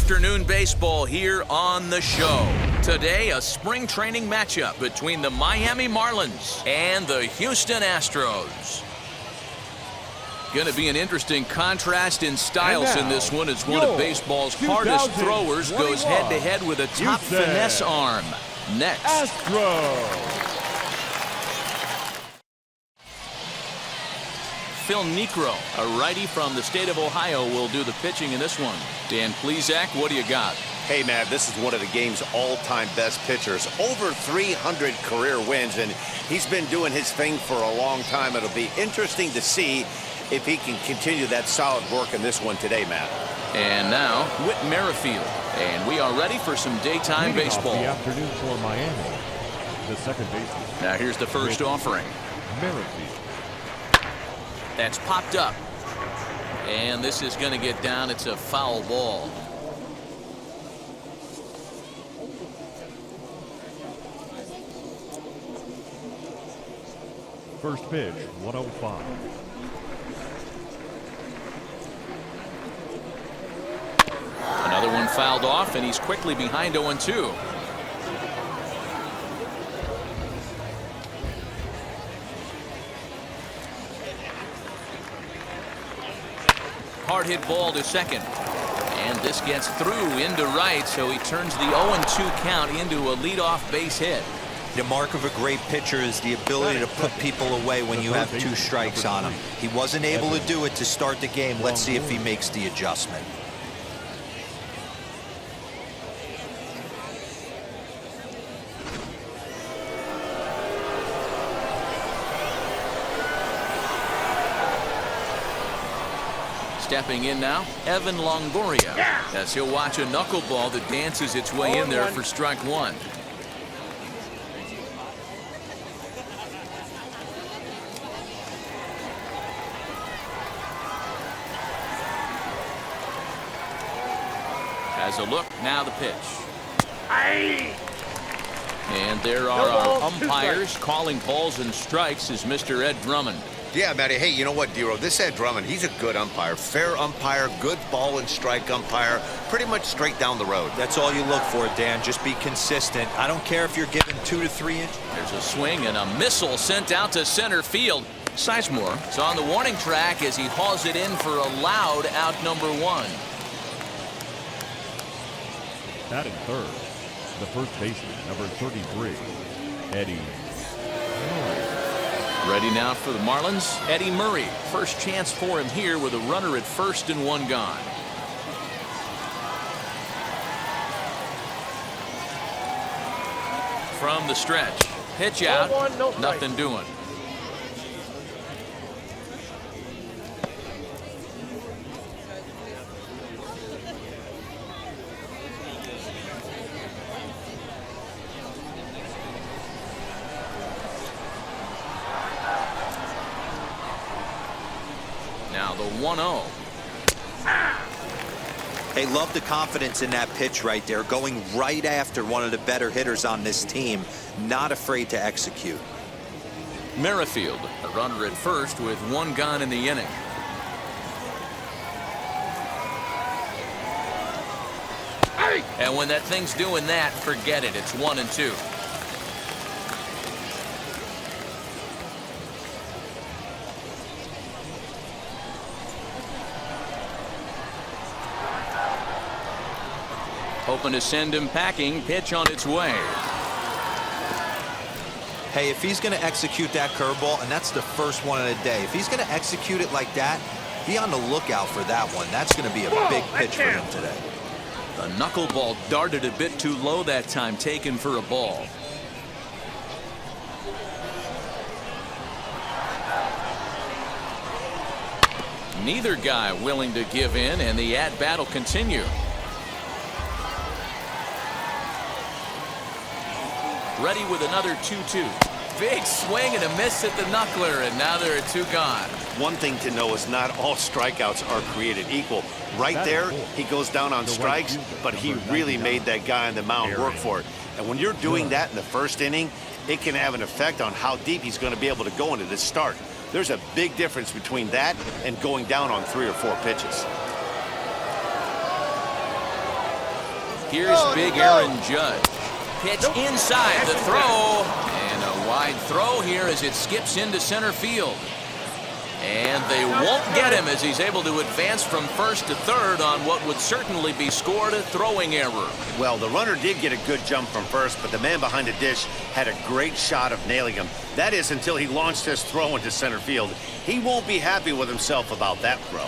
afternoon baseball here on the show. Today, a spring training matchup between the Miami Marlins and the Houston Astros. Going to be an interesting contrast in styles in this one as one of baseball's hardest throwers goes head-to-head with a top finesse arm. Next. Astros. Phil Niekro, a righty from the state of Ohio, will do the pitching in this one. Dan Plesac, what do you got? Hey, man, this is one of the game's all-time best pitchers. Over 300 career wins, and he's been doing his thing for a long time. It'll be interesting to see if he can continue that solid work in this one today, Matt. And now, Whit Merrifield. And we are ready for some daytime baseball. The afternoon for Miami. The second baseman. Now here's the first offering. Merrifield. That's popped up. And this is going to get down. It's a foul ball. First pitch, 105. Another one fouled off, and he's quickly behind 0-2. Hard hit ball to second. And this gets through into right, so he turns the 0-2 count into a leadoff base hit. The mark of a great pitcher is the ability to put people away when you have two strikes on him. He wasn't able to do it to start the game. Let's see if he makes the adjustment. Stepping in now, Evan Longoria, as he'll watch a knuckleball that dances its way in there for strike one. Has a look, now the pitch. And there are our umpires calling balls and strikes is Mr. Ed Drummond. Yeah, Matty. Hey, you know what, Dero? This Ed Drummond, he's a good umpire. Fair umpire, good ball and strike umpire. Pretty much straight down the road. That's all you look for, Dan. Just be consistent. I don't care if you're given 2 to 3 inches. There's a swing and a missile sent out to center field. Sizemore is on the warning track as he hauls it in for a loud out number 1. Batting third, the first baseman, number 33, Eddie. Ready now for the Marlins, Eddie Murray. First chance for him here with a runner at first and 1 gone. From the stretch, pitch out, nothing doing. Now the 1-0. Hey, love the confidence in that pitch right there, going right after one of the better hitters on this team, not afraid to execute. Merrifield, a runner at first with 1 gone in the inning. And when that thing's doing that, forget it. It's 1-2. Hoping to send him packing. Pitch on its way. Hey, if he's going to execute that curveball, and that's the first one of the day, if he's going to execute it like that, be on the lookout for that one. That's going to be a big pitch for him today. The knuckleball darted a bit too low that time, taken for a ball. Neither guy willing to give in, and the at-bat will continue. Ready with another 2-2. Big swing and a miss at the knuckler, and now there are 2 gone. One thing to know is not all strikeouts are created equal. Right there, he goes down on strikes, but he really made that guy on the mound work for it. And when you're doing that in the first inning, it can have an effect on how deep he's going to be able to go into this start. There's a big difference between that and going down on 3 or 4 pitches. Here's big Aaron Judge. Pitch inside the throw. And a wide throw here as it skips into center field. And they won't get him as he's able to advance from first to third on what would certainly be scored a throwing error. Well, the runner did get a good jump from first, but the man behind the dish had a great shot of nailing him. That is until he launched his throw into center field. He won't be happy with himself about that throw.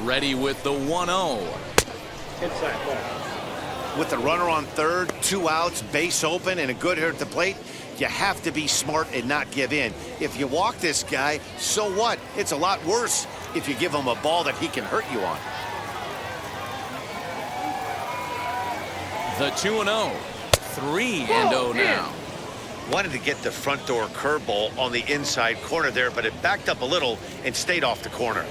Ready with the 1-0. Inside ball. With the runner on third, 2 outs, base open, and a good hitter at the plate, you have to be smart and not give in. If you walk this guy, so what? It's a lot worse if you give him a ball that he can hurt you on. The 2-0. 3-0 now. Wanted to get the front door curveball on the inside corner there, but it backed up a little and stayed off the corner.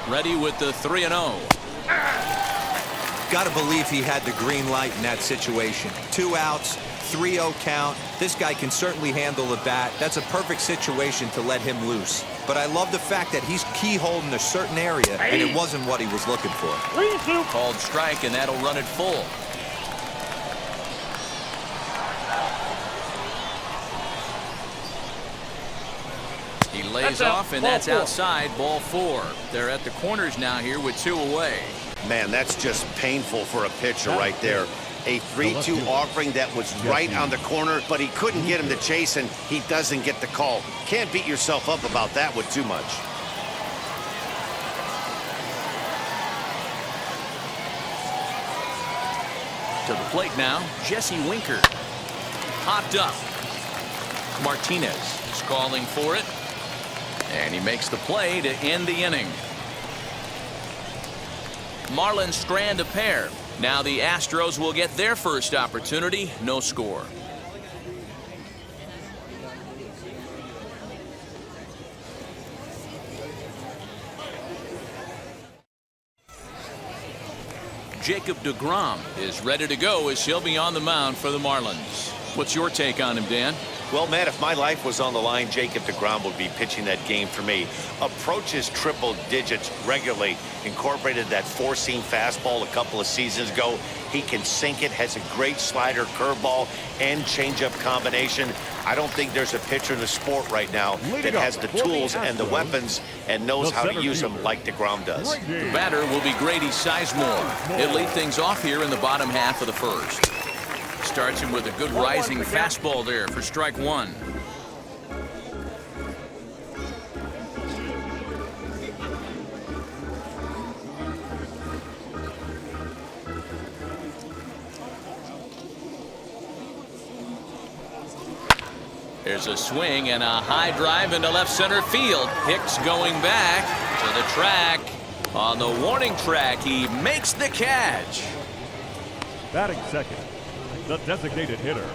Ready with the 3-0. Got to believe he had the green light in that situation. 2 outs, 3-0 count. This guy can certainly handle the bat. That's a perfect situation to let him loose. But I love the fact that he's keyholed in a certain area, and it wasn't what he was looking for. Called strike, and that'll run it full. He lays off, and that's outside, ball 4. They're at the corners now here with 2 away. Man, that's just painful for a pitcher right there. A 3-2 offering that was right on the corner, but he couldn't get him to chase, and he doesn't get the call. Can't beat yourself up about that with too much. To the plate now, Jesse Winker. Popped up. Martinez is calling for it. And he makes the play to end the inning. Marlins strand a pair. Now the Astros will get their first opportunity. No score. Jacob deGrom is ready to go as he'll be on the mound for the Marlins. What's your take on him, Dan? Well, Matt, if my life was on the line, Jacob deGrom would be pitching that game for me. Approaches triple digits regularly. Incorporated that 4-seam fastball a couple of seasons ago. He can sink it, has a great slider, curveball, and changeup combination. I don't think there's a pitcher in the sport right now that has the tools and the weapons and knows how to use them like deGrom does. The batter will be Grady Sizemore. He'll lead things off here in the bottom half of the first. Starts him with a good rising fastball there for strike 1. There's a swing and a high drive into left center field. Hicks going back to the track. On the warning track, he makes the catch. Batting second, the designated hitter,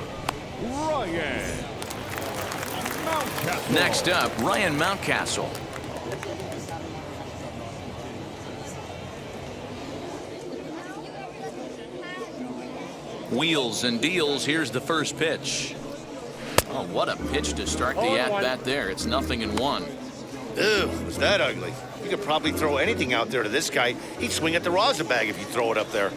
Ryan Mountcastle. Next up, Ryan Mountcastle. Wheels and deals. Here's the first pitch. Oh, what a pitch to start the at-bat there. It's 0-1. Ew, was that ugly? You could probably throw anything out there to this guy. He'd swing at the rosin bag if you throw it up there.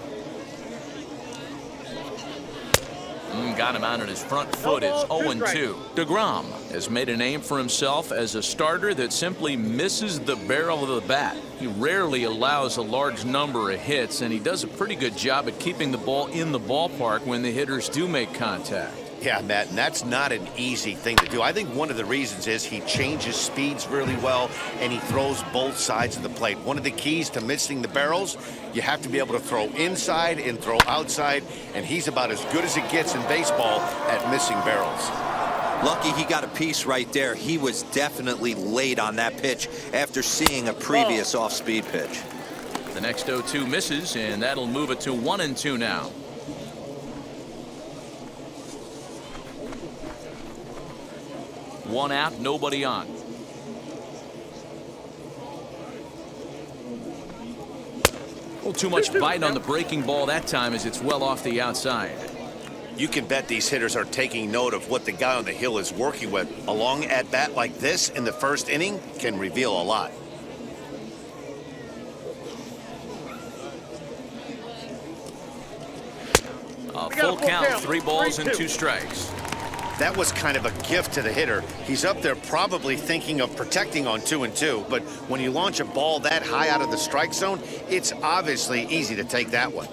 Got him out on his front foot. It's 0-2. deGrom has made a name for himself as a starter that simply misses the barrel of the bat. He rarely allows a large number of hits, and he does a pretty good job at keeping the ball in the ballpark when the hitters do make contact. Yeah, Matt, and that's not an easy thing to do. I think one of the reasons is he changes speeds really well, and he throws both sides of the plate. One of the keys to missing the barrels, you have to be able to throw inside and throw outside, and he's about as good as it gets in baseball at missing barrels. Lucky he got a piece right there. He was definitely late on that pitch after seeing a previous off-speed pitch. The next 0-2 misses, and that'll move it to 1-2 now. One out, nobody on. A little too much bite on the breaking ball that time as it's well off the outside. You can bet these hitters are taking note of what the guy on the hill is working with. A long at-bat like this in the first inning can reveal a lot. A full count, 3 balls and 2 strikes. That was kind of a gift to the hitter. He's up there probably thinking of protecting on 2-2, but when you launch a ball that high out of the strike zone, it's obviously easy to take that one.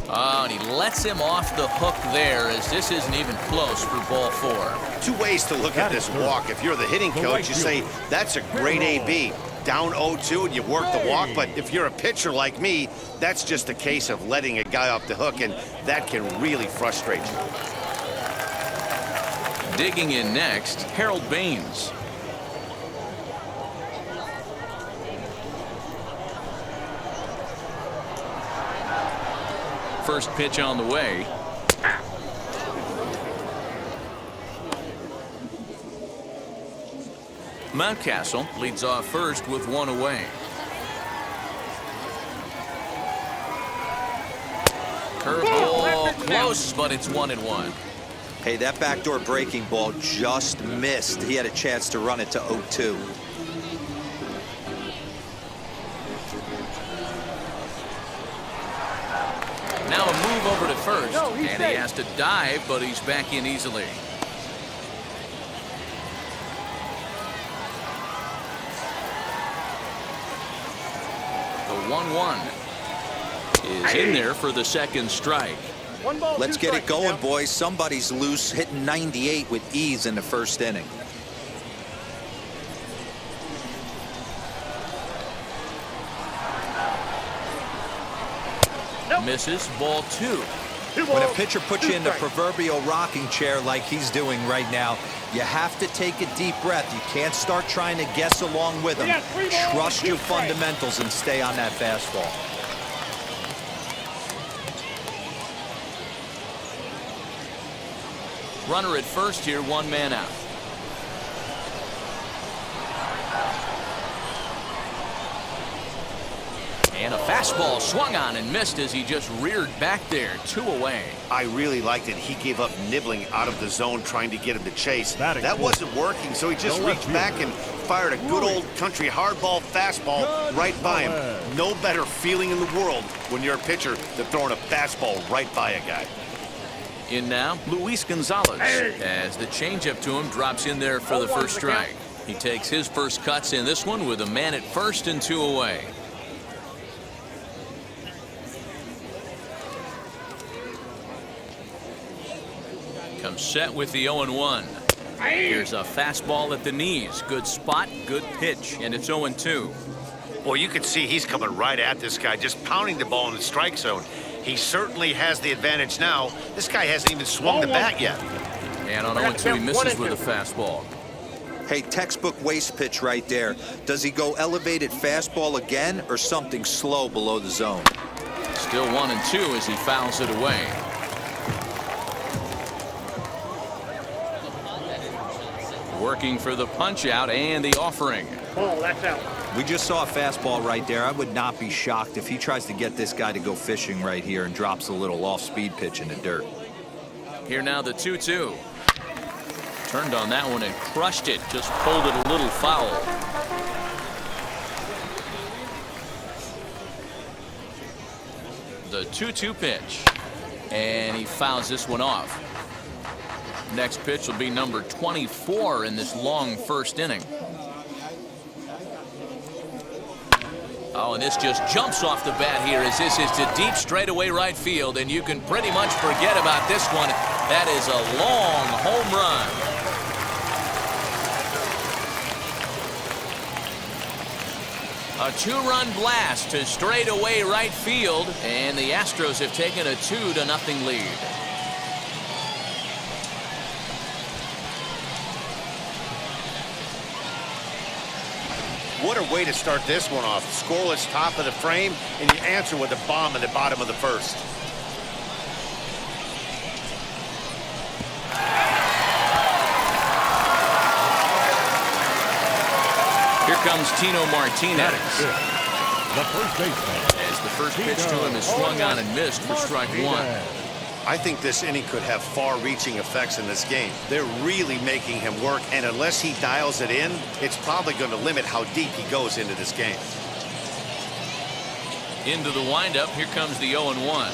Oh, and he lets him off the hook there as this isn't even close for ball 4. 2 ways to look at this walk. If you're the hitting coach, you say, that's a great AB. Down 0-2 and you work the walk, but if you're a pitcher like me, that's just a case of letting a guy off the hook, and that can really frustrate you. Digging in next, Harold Baines. First pitch on the way. Mountcastle leads off first with 1 away. Curveball close, but it's 1-1. Hey, that backdoor breaking ball just missed. He had a chance to run it to 0-2. Now a move over to first, and he has to dive, but he's back in easily. The 1-1 is in there for the second strike. Let's get it going, boys. Somebody's loose, hitting 98 with ease in the first inning. Misses, ball 2. When a pitcher puts you in the proverbial rocking chair like he's doing right now, you have to take a deep breath. You can't start trying to guess along with him. Trust your fundamentals and stay on that fastball. Runner at first here, 1 man out. And a fastball swung on and missed as he just reared back there. 2 away. I really liked it. He gave up nibbling out of the zone trying to get him to chase. That wasn't working, so he just reached back and fired a good old country hardball fastball right by him. No better feeling in the world when you're a pitcher than throwing a fastball right by a guy. In now, Luis Gonzalez, as the changeup to him drops in there for the first strike. He takes his first cuts in this one with a man at first and 2 away. Comes set with the 0-1. Here's a fastball at the knees. Good spot, good pitch, and it's 0-2. Well, you can see he's coming right at this guy, just pounding the ball in the strike zone. He certainly has the advantage now. This guy hasn't even swung the bat yet. And on 0-2, he misses with a fastball. Hey, textbook waste pitch right there. Does he go elevated fastball again or something slow below the zone? Still 1-2 as he fouls it away. Working for the punch out and the offering. Ball, that's out. We just saw a fastball right there. I would not be shocked if he tries to get this guy to go fishing right here and drops a little off-speed pitch in the dirt. Here now the 2-2. Turned on that one and crushed it. Just pulled it a little foul. The 2-2 pitch. And he fouls this one off. Next pitch will be number 24 in this long first inning. Oh, and this just jumps off the bat here as this is to deep straightaway right field, and you can pretty much forget about this one. That is a long home run. A 2-run blast to straightaway right field, and the Astros have taken a 2-0 lead. What a way to start this one off. Scoreless top of the frame, and you answer with a bomb in the bottom of the first. Here comes Tino Martinez. The first baseman. As the first pitch to him is swung on and missed for strike one. I think this inning could have far-reaching effects in this game. They're really making him work, and unless he dials it in, it's probably going to limit how deep he goes into this game. Into the windup, here comes the 0-1.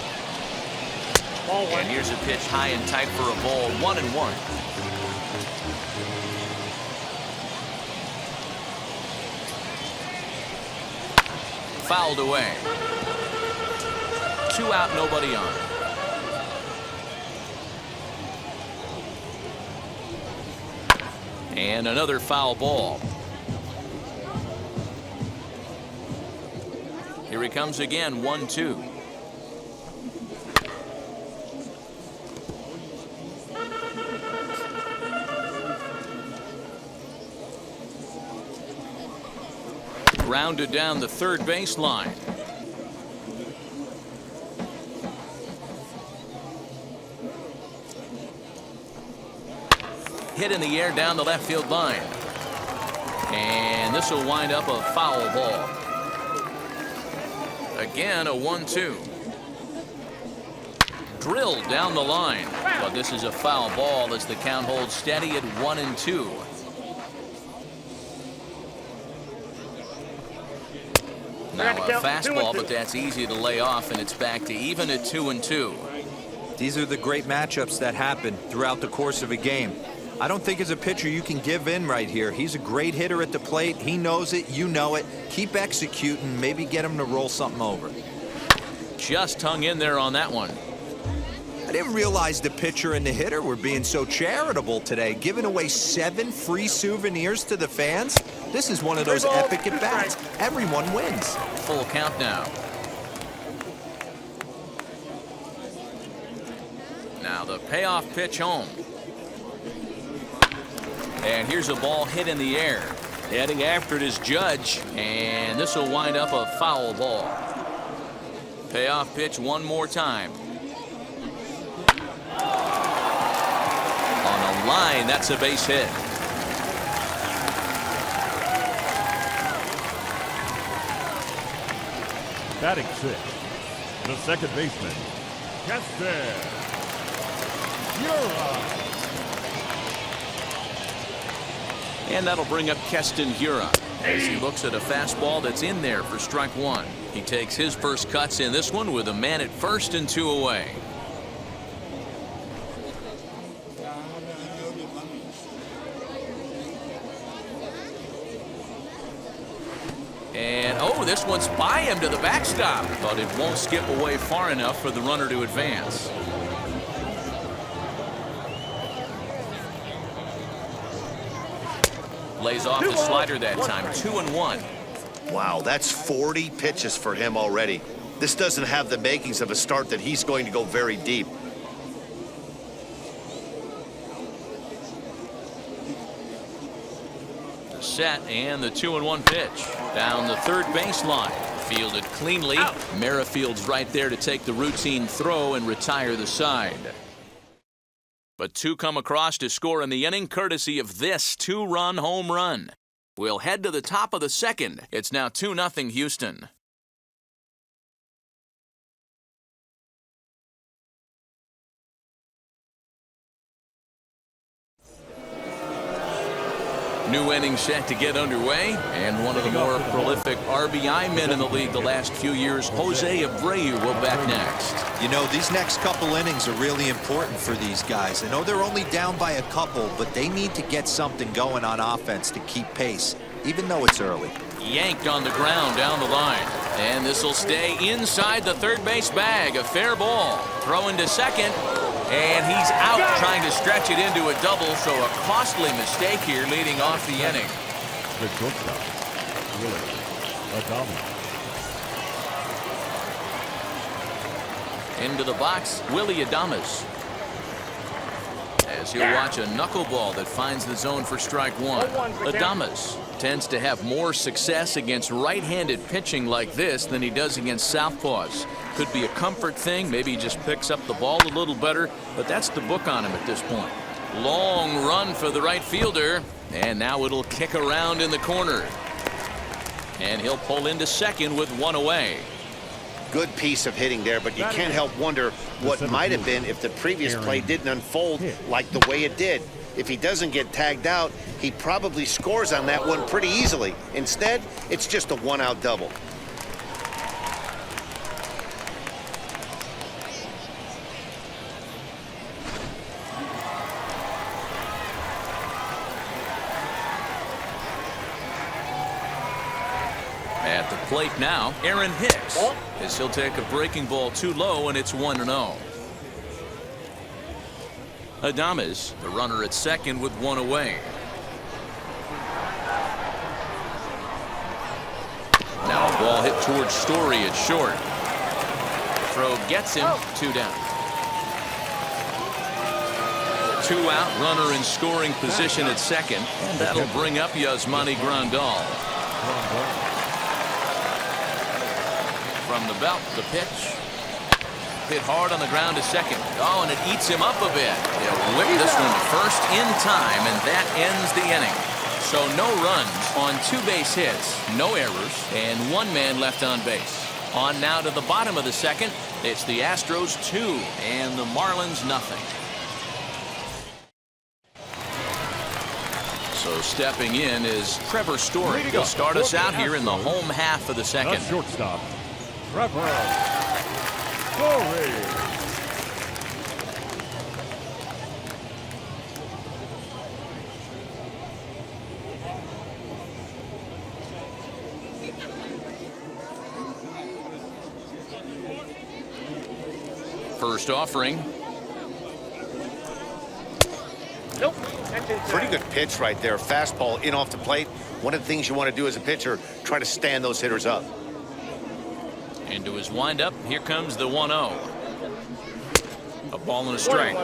And here's a pitch high and tight for a ball, 1-1. Fouled away. 2 out, nobody on. And another foul ball. Here he comes again, 1-2. Grounded down the third baseline. Hit in the air down the left field line. And this will wind up a foul ball. Again, a 1-2. Drilled down the line. But this is a foul ball as the count holds steady at 1-2. Now a fastball, but that's easy to lay off, and it's back to even at 2-2. These are the great matchups that happen throughout the course of a game. I don't think as a pitcher you can give in right here. He's a great hitter at the plate. He knows it. You know it. Keep executing. Maybe get him to roll something over. Just hung in there on that one. I didn't realize the pitcher and the hitter were being so charitable today, giving away 7 free souvenirs to the fans. This is one of those epic at-bats. Everyone wins. Full count now. Now the payoff pitch home. And here's a ball hit in the air. Heading after it is Judge, and this will wind up a foul ball. Payoff pitch one more time. On a line, that's a base hit. Batting 6th, the second baseman, Keston Hiura. And that'll bring up Keston Hiura as he looks at a fastball that's in there for strike one. He takes his first cuts in this one with a man at first and 2 away. And oh, this one's by him to the backstop, but it won't skip away far enough for the runner to advance. Lays off the slider that time, 2-1. Wow, that's 40 pitches for him already. This doesn't have the makings of a start that he's going to go very deep. The set and the 2-1 pitch. Down the third baseline. Fielded cleanly. Merrifield's right there to take the routine throw and retire the side. But 2 come across to score in the inning, courtesy of this 2-run home run. We'll head to the top of the second. It's now 2-0 Houston. New inning set to get underway, and one of the more prolific RBI men in the league the last few years, Jose Abreu, will bat next. You know, these next couple innings are really important for these guys. I know they're only down by a couple, but they need to get something going on offense to keep pace, even though it's early. Yanked on the ground down the line, and this will stay inside the third base bag. A fair ball. Throwing to second. And he's out trying to stretch it into a double, so a costly mistake here leading off the inning. The shortstop, Willie Adames. Into the box, Willie Adames. As he'll watch a knuckleball that finds the zone for strike one. Adames tends to have more success against right-handed pitching like this than he does against southpaws. Could be a comfort thing. Maybe he just picks up the ball a little better, but that's the book on him at this point. Long run for the right fielder, and now it'll kick around in the corner. And he'll pull into second with one away. Good piece of hitting there, but you can't help wonder what might have been if the previous play didn't unfold like the way it did. If he doesn't get tagged out, he probably scores on that one pretty easily. Instead, it's just a one-out double. At the plate now, Aaron Hicks, as he'll take a breaking ball too low, and it's 1-0. Adames, the runner at second with one away. Now a ball hit towards Story at short. Throw gets him, 2 down. 2 out, runner in scoring position at second, and that'll bring up Yasmani Grandal. From the belt, the pitch. Hit hard on the ground to second. Oh, and it eats him up a bit. He'll whip this one to first in time, and that ends the inning. So no runs on 2 base hits, no errors, and 1 man left on base. On now to the bottom of the second. It's the Astros 2 and the Marlins nothing. So stepping in is Trevor Story. He'll start us out here in the home half of the second. Shortstop, Trevor Story. First offering. Nope. That's inside. Pretty good pitch right there. Fastball in off the plate. One of the things you want to do as a pitcher, try to stand those hitters up. Into his windup, here comes the 1-0. A ball and a strike.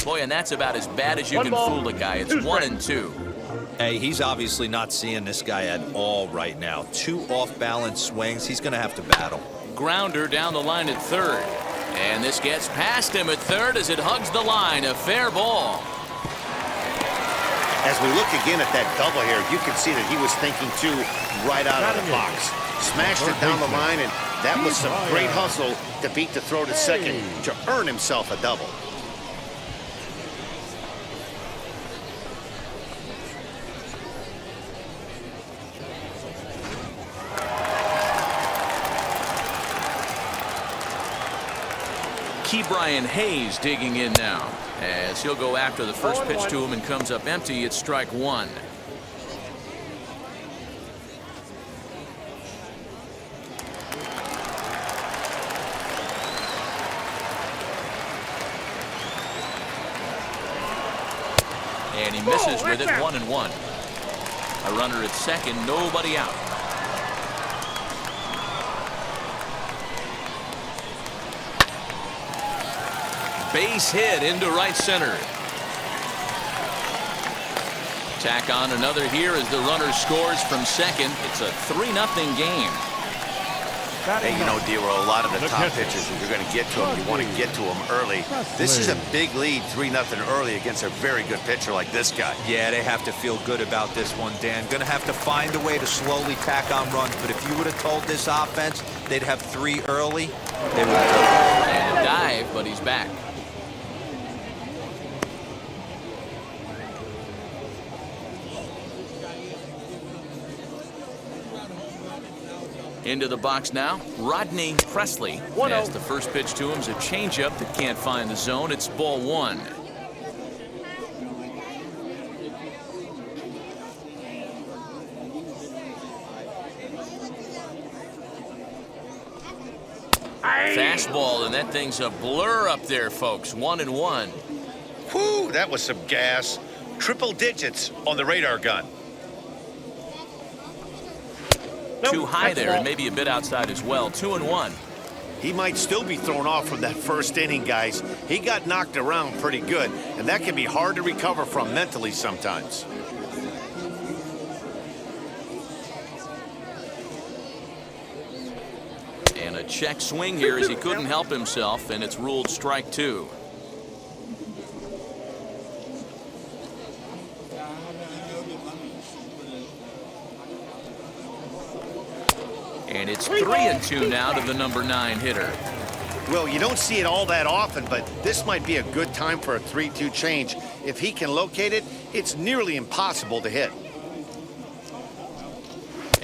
Boy, and that's about as bad as you can fool a guy. It's 1-2. Hey, he's obviously not seeing this guy at all right now. 2 off-balance swings. He's going to have to battle. Grounder down the line at third. And this gets past him at third as it hugs the line. A fair ball. As we look again at that double here, you can see that he was thinking too right out of the box. Smashed it down the line, and that was some great hustle to beat the throw to second to earn himself a double. Brian Hayes digging in now as he'll go after the first pitch to him and comes up empty. It's strike 1. And he misses with it. 1-1. A runner at second, nobody out. Base hit into right center. Tack on another here as the runner scores from second. It's a 3-0 game. Hey, you know, Dero, a lot of the top pitchers, if you're going to get to them, you want to get to them early. This is a big lead, 3-0 early against a very good pitcher like this guy. Yeah, they have to feel good about this one, Dan. Going to have to find a way to slowly tack on runs. But if you would have told this offense they'd have 3 early, they would have. And a dive, but he's back. Into the box now, Rodney Presley. As the first pitch to him is a changeup that can't find the zone. It's ball 1. Fastball, and that thing's a blur up there, folks. 1-1. Whew, that was some gas. Triple digits on the radar gun. Too high there and maybe a bit outside as well. 2-1. He might still be thrown off from that first inning, guys. He got knocked around pretty good, and that can be hard to recover from mentally sometimes. And a check swing here as he couldn't help himself, and it's ruled strike 2. And it's 3-2 now to the number 9 hitter. Well, you don't see it all that often, but this might be a good time for a 3-2 change. If he can locate it, it's nearly impossible to hit.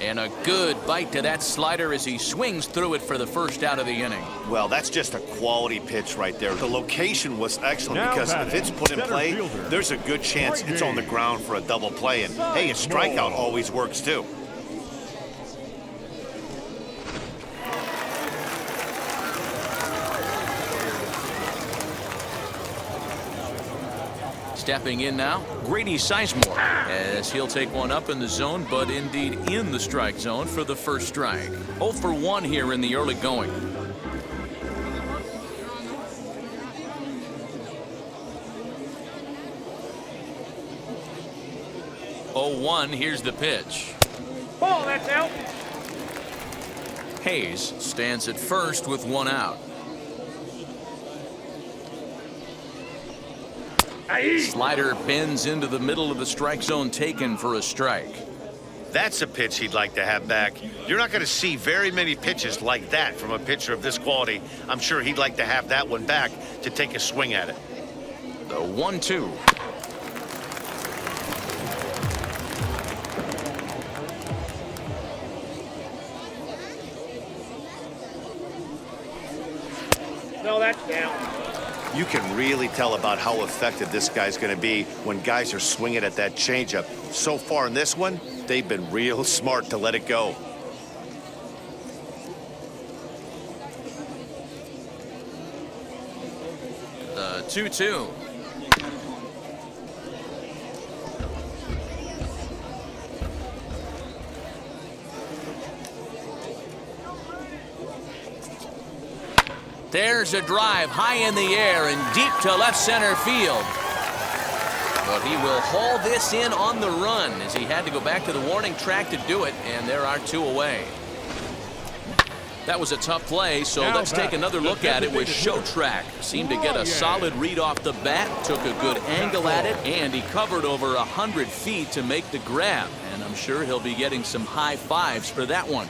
And a good bite to that slider as he swings through it for the first out of the inning. Well, that's just a quality pitch right there. The location was excellent Now because if it's put in center play, fielder, there's a good chance it's on the ground for a double play. And hey, a strikeout always works too. Stepping in now, Grady Sizemore, as he'll take one up in the zone, but indeed in the strike zone for the first strike. 0 for 1 here in the early going. Oh, 1, here's the pitch. Ball, that's out. Hayes stands at first with 1 out. Slider bends into the middle of the strike zone, taken for a strike. That's a pitch he'd like to have back. You're not going to see very many pitches like that from a pitcher of this quality. I'm sure he'd like to have that one back to take a swing at it. The 1-2. No, that's down. You can really tell about how effective this guy's going to be when guys are swinging at that changeup. So far in this one, they've been real smart to let it go. The 2-2. There's a drive high in the air and deep to left center field. But he will haul this in on the run as he had to go back to the warning track to do it, and there are 2 away. That was a tough play, so let's take another look at it with Show Track. Seemed to get a solid read off the bat, took a good angle at it, and he covered over 100 feet to make the grab. And I'm sure he'll be getting some high fives for that one.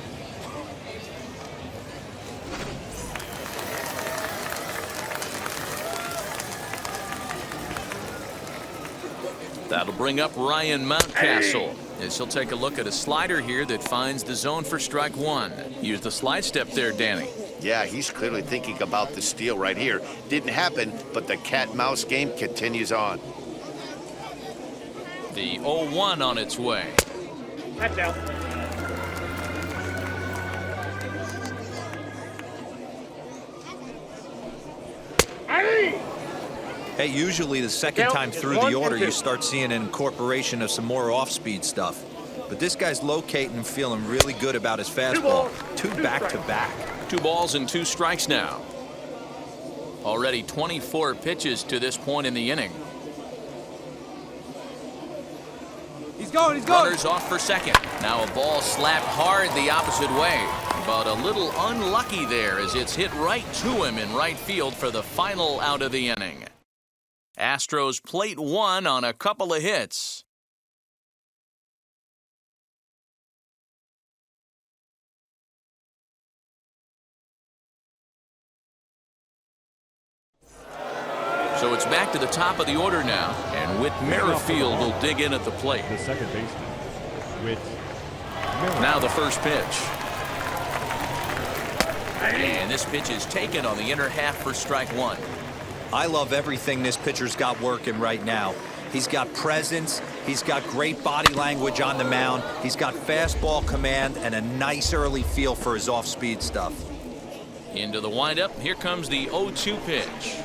That'll bring up Ryan Mountcastle as he'll take a look at a slider here that finds the zone for strike 1. Use the slide step there, Danny. Yeah, he's clearly thinking about the steal right here. Didn't happen, but the cat-mouse game continues on. The 0-1 on its way. That's out. Hey, usually the second time through the order, you start seeing an incorporation of some more off-speed stuff. But this guy's locating and feeling really good about his fastball. 2 back-to-back. 2 balls and 2 strikes now. Already 24 pitches to this point in the inning. He's going, he's going. Runners off for second. Now a ball slapped hard the opposite way. But a little unlucky there as it's hit right to him in right field for the final out of the inning. Astros plate 1 on a couple of hits. So it's back to the top of the order now, and Whit Merrifield will dig in at the plate. The second baseman, Whit Merrifield. Now the first pitch. And this pitch is taken on the inner half for strike 1. I love everything this pitcher's got working right now. He's got presence, he's got great body language on the mound, he's got fastball command and a nice early feel for his off-speed stuff. Into the windup, here comes the 0-2 pitch.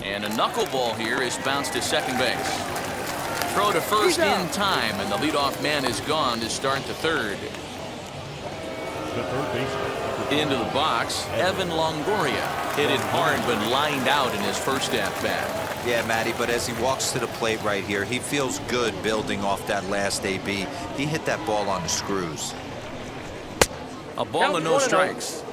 And a knuckleball here is bounced to second base. Throw to first in time, and the leadoff man is gone to start the third. The third baseman, number Into the box, Evan Longoria hit it hard but lined out in his first at-bat. Yeah, Matty, but as he walks to the plate right here, he feels good building off that last AB. He hit that ball on the screws. A ball and no strikes.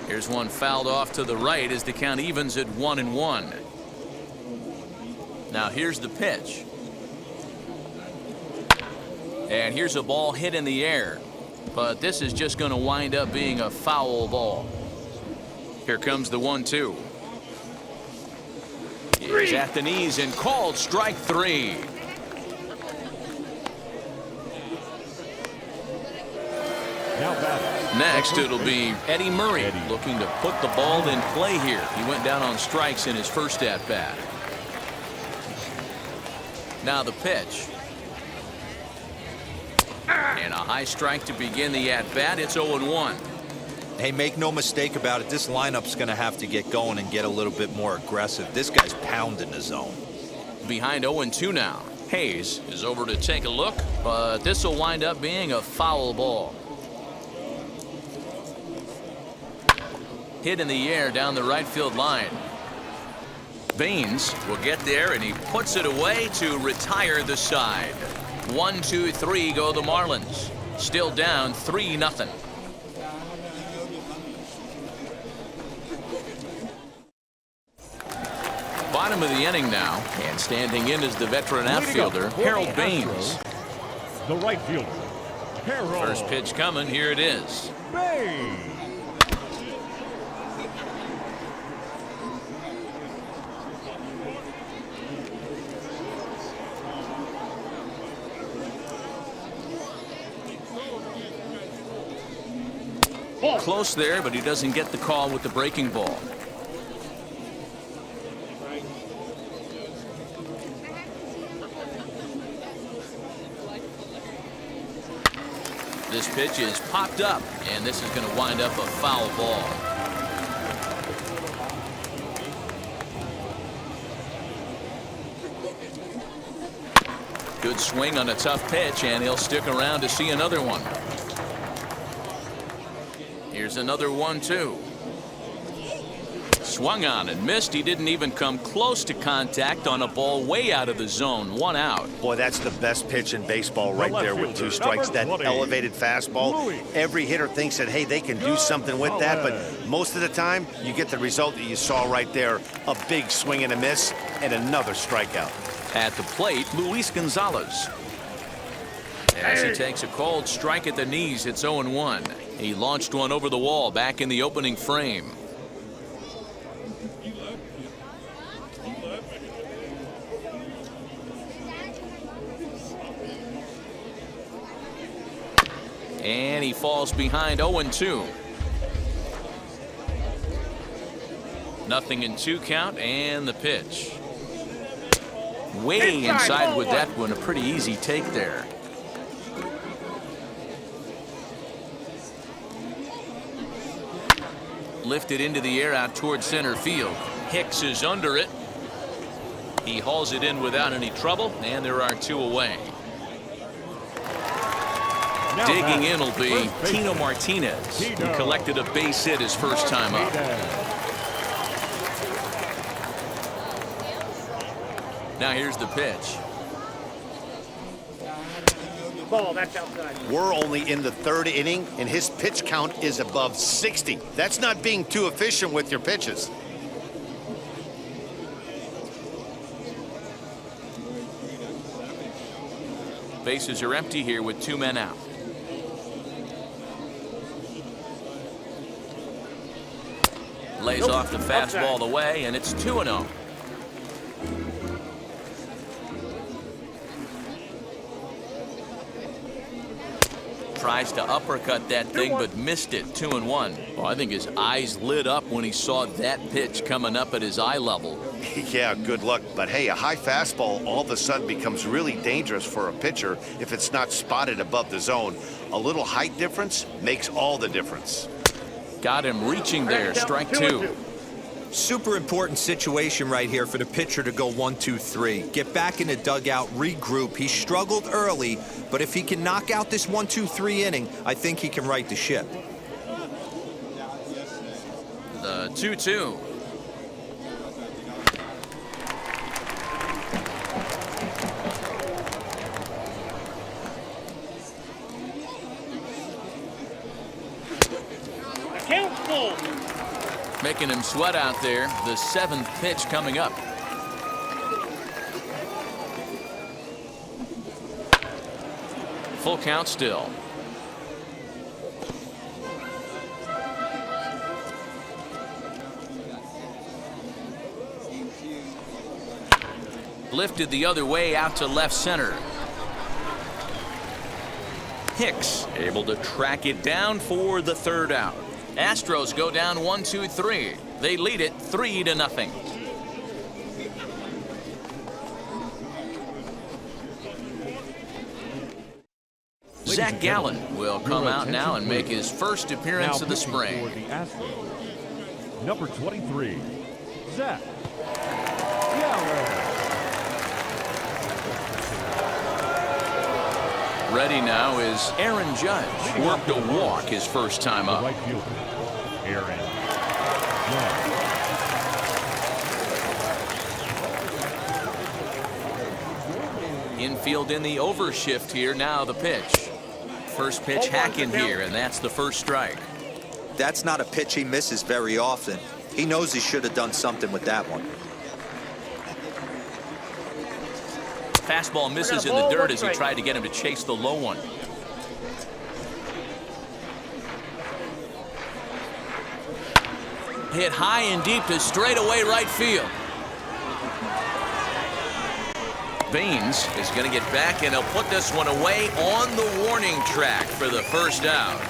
Here's one fouled off to the right as the count evens at 1-1. Now here's the pitch. And here's a ball hit in the air. But this is just going to wind up being a foul ball. Here comes the 1-2. He's at the knees and called strike 3. Now batting. Next, it'll be Eddie Murray looking to put the ball in play here. He went down on strikes in his first at-bat. Now the pitch. And a high strike to begin the at-bat. It's 0-1. Hey, make no mistake about it. This lineup's going to have to get going and get a little bit more aggressive. This guy's pounding the zone. Behind 0-2 now. Hayes is over to take a look, but this will wind up being a foul ball. Hit in the air down the right field line. Baines will get there, and he puts it away to retire the side. 1, 2, 3 go the Marlins. Still down 3-0. Bottom of the inning now, and standing in is the veteran outfielder, Harold Baines. The right fielder, Harold. First pitch coming, here it is. Baines. Close there, but he doesn't get the call with the breaking ball. This pitch is popped up, and this is going to wind up a foul ball. Good swing on a tough pitch, and he'll stick around to see another one. Here's another 1-2. Swung on and missed. He didn't even come close to contact on a ball way out of the zone. 1 out. Boy, that's the best pitch in baseball right there with 2 strikes. That elevated fastball. Every hitter thinks that, hey, they can do something with that, but most of the time, you get the result that you saw right there. A big swing and a miss, and another strikeout. At the plate, Luis Gonzalez. As he takes a called strike at the knees, it's 0-1. He launched one over the wall back in the opening frame. And he falls behind 0-2. Nothing in 2 count, and the pitch. Way inside with that one. A pretty easy take there. Lifted into the air out towards center field. Hicks is under it. He hauls it in without any trouble, and there are 2 away. Now digging in will be Tino Martinez, who collected a base hit his first time up. Now here's the pitch. Ball, that's outside. We're only in the 3rd inning, and his pitch count is above 60. That's not being too efficient with your pitches. Bases are empty here with 2 men out. Lays off the fastball away, and it's 2-0. Tries to uppercut that thing, but missed it. 2-1. Well, I think his eyes lit up when he saw that pitch coming up at his eye level. Yeah, good luck. But hey, a high fastball all of a sudden becomes really dangerous for a pitcher if it's not spotted above the zone. A little height difference makes all the difference. Got him reaching there. Strike 2. Super important situation right here for the pitcher to go 1-2-3. Get back in the dugout, regroup. He struggled early, but if he can knock out this 1-2-3 inning, I think he can right the ship. The 2-2. Count full. Making him sweat out there. The 7th pitch coming up. Full count still. Lifted the other way out to left center. Hicks able to track it down for the 3rd out. Astros go down 1-2-3. They lead it 3-0. Zach Gallen will come out now and make his first appearance of the spring. For the Astros, number 23, Zach Gallen. Ready now is Aaron Judge. Worked a walk his first time up. Right fielder, Aaron Judge. Infield in the overshift here. Now the pitch. First pitch hack in here, and that's the first strike. That's not a pitch he misses very often. He knows he should have done something with that one. Fastball misses in the dirt as he tried to get him to chase the low one. Hit high and deep to straightaway right field. Baines is going to get back, and he'll put this one away on the warning track for the first out.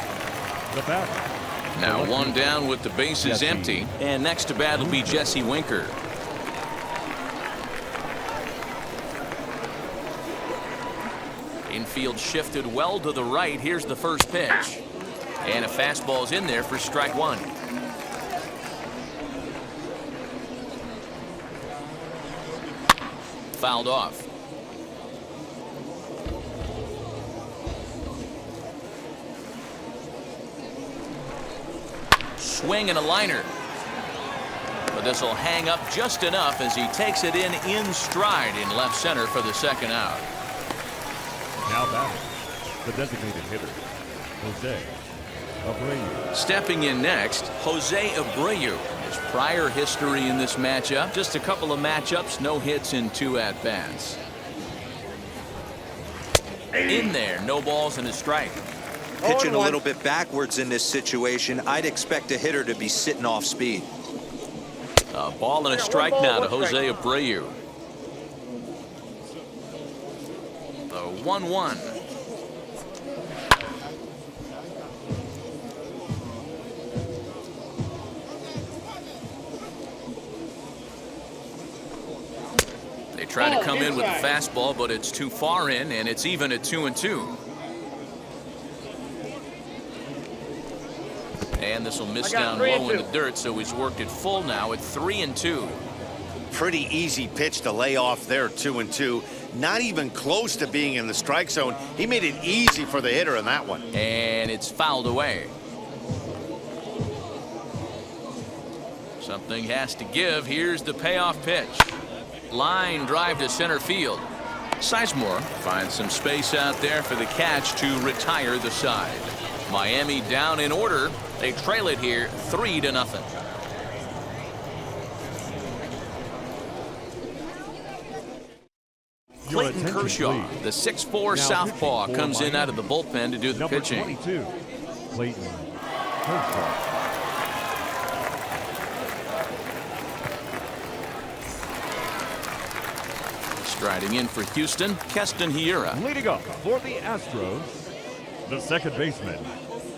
The batter. Now one down with the bases empty, and next to bat will be Jesse Winker. Infield shifted well to the right. Here's the first pitch. And a fastball's in there for strike one. Fouled off. Swing and a liner. But this will hang up just enough as he takes it in stride in left center for the second out. Now batting, the designated hitter, Jose Abreu. Stepping in next, Jose Abreu. His prior history in this matchup, just a couple of matchups, no hits in 2 at-bats. In there, no balls and a strike. Pitching a little bit backwards in this situation, I'd expect a hitter to be sitting off speed. A ball and a strike now to Jose Abreu. The 1-1. They try to come in with a fastball, but it's too far in, and it's even at 2-2. And this will miss down low in the dirt, so he's worked it full now at 3-2. Pretty easy pitch to lay off there, 2-2. Not even close to being in the strike zone. He made it easy for the hitter in that one. And it's fouled away. Something has to give. Here's the payoff pitch. Line drive to center field. Sizemore finds some space out there for the catch to retire the side. Miami down in order. They trail it here 3-0. Clayton Kershaw, the 6'4" southpaw, comes in out of the bullpen to do the pitching. 22, Clayton Kershaw. Striding in for Houston, Keston Hiura. Leading up for the Astros, the second baseman,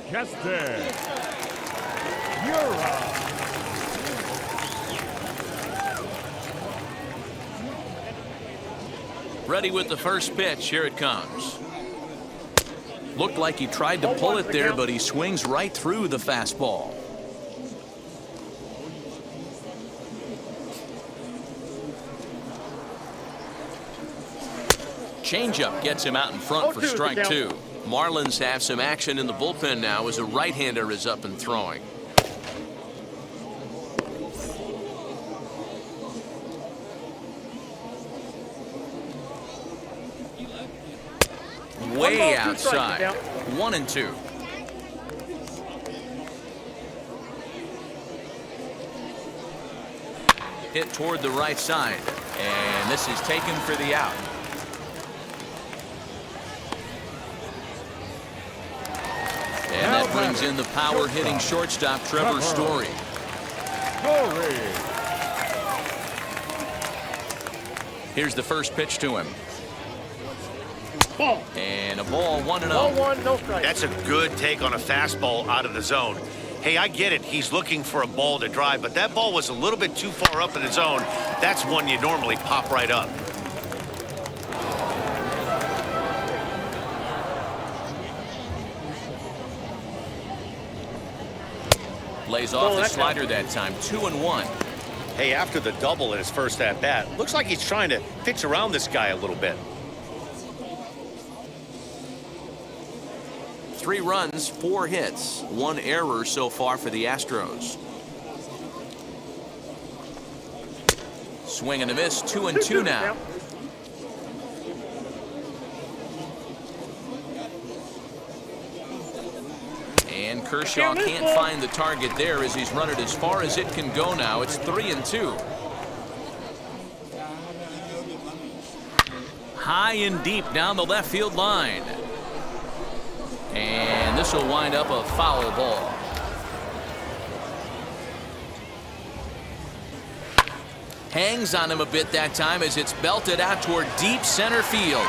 Keston Hiura. Ready with the first pitch. Here it comes. Looked like he tried to pull it there, but he swings right through the fastball. changeup gets him out in front for strike 2. Marlins have some action in the bullpen now as a right-hander is up and throwing. Way outside. 1-2. Hit toward the right side, and this is taken for the out. And that brings in the power-hitting shortstop Trevor Story. Here's the first pitch to him. Ball. And a ball, 1-0. Ball 1, no strike. That's a good take on a fastball out of the zone. Hey, I get it. He's looking for a ball to drive, but that ball was a little bit too far up in the zone. That's one you normally pop right up. Lays off the slider that time. 2-1. Hey, after the double in his first at-bat, looks like he's trying to pitch around this guy a little bit. 3 runs, 4 hits, 1 error so far for the Astros. Swing and a miss, 2-2 now. And Kershaw can't find the target there as he's run it as far as it can go now. It's 3-2. High and deep down the left field line. And this will wind up a foul ball. Hangs on him a bit that time as it's belted out toward deep center field.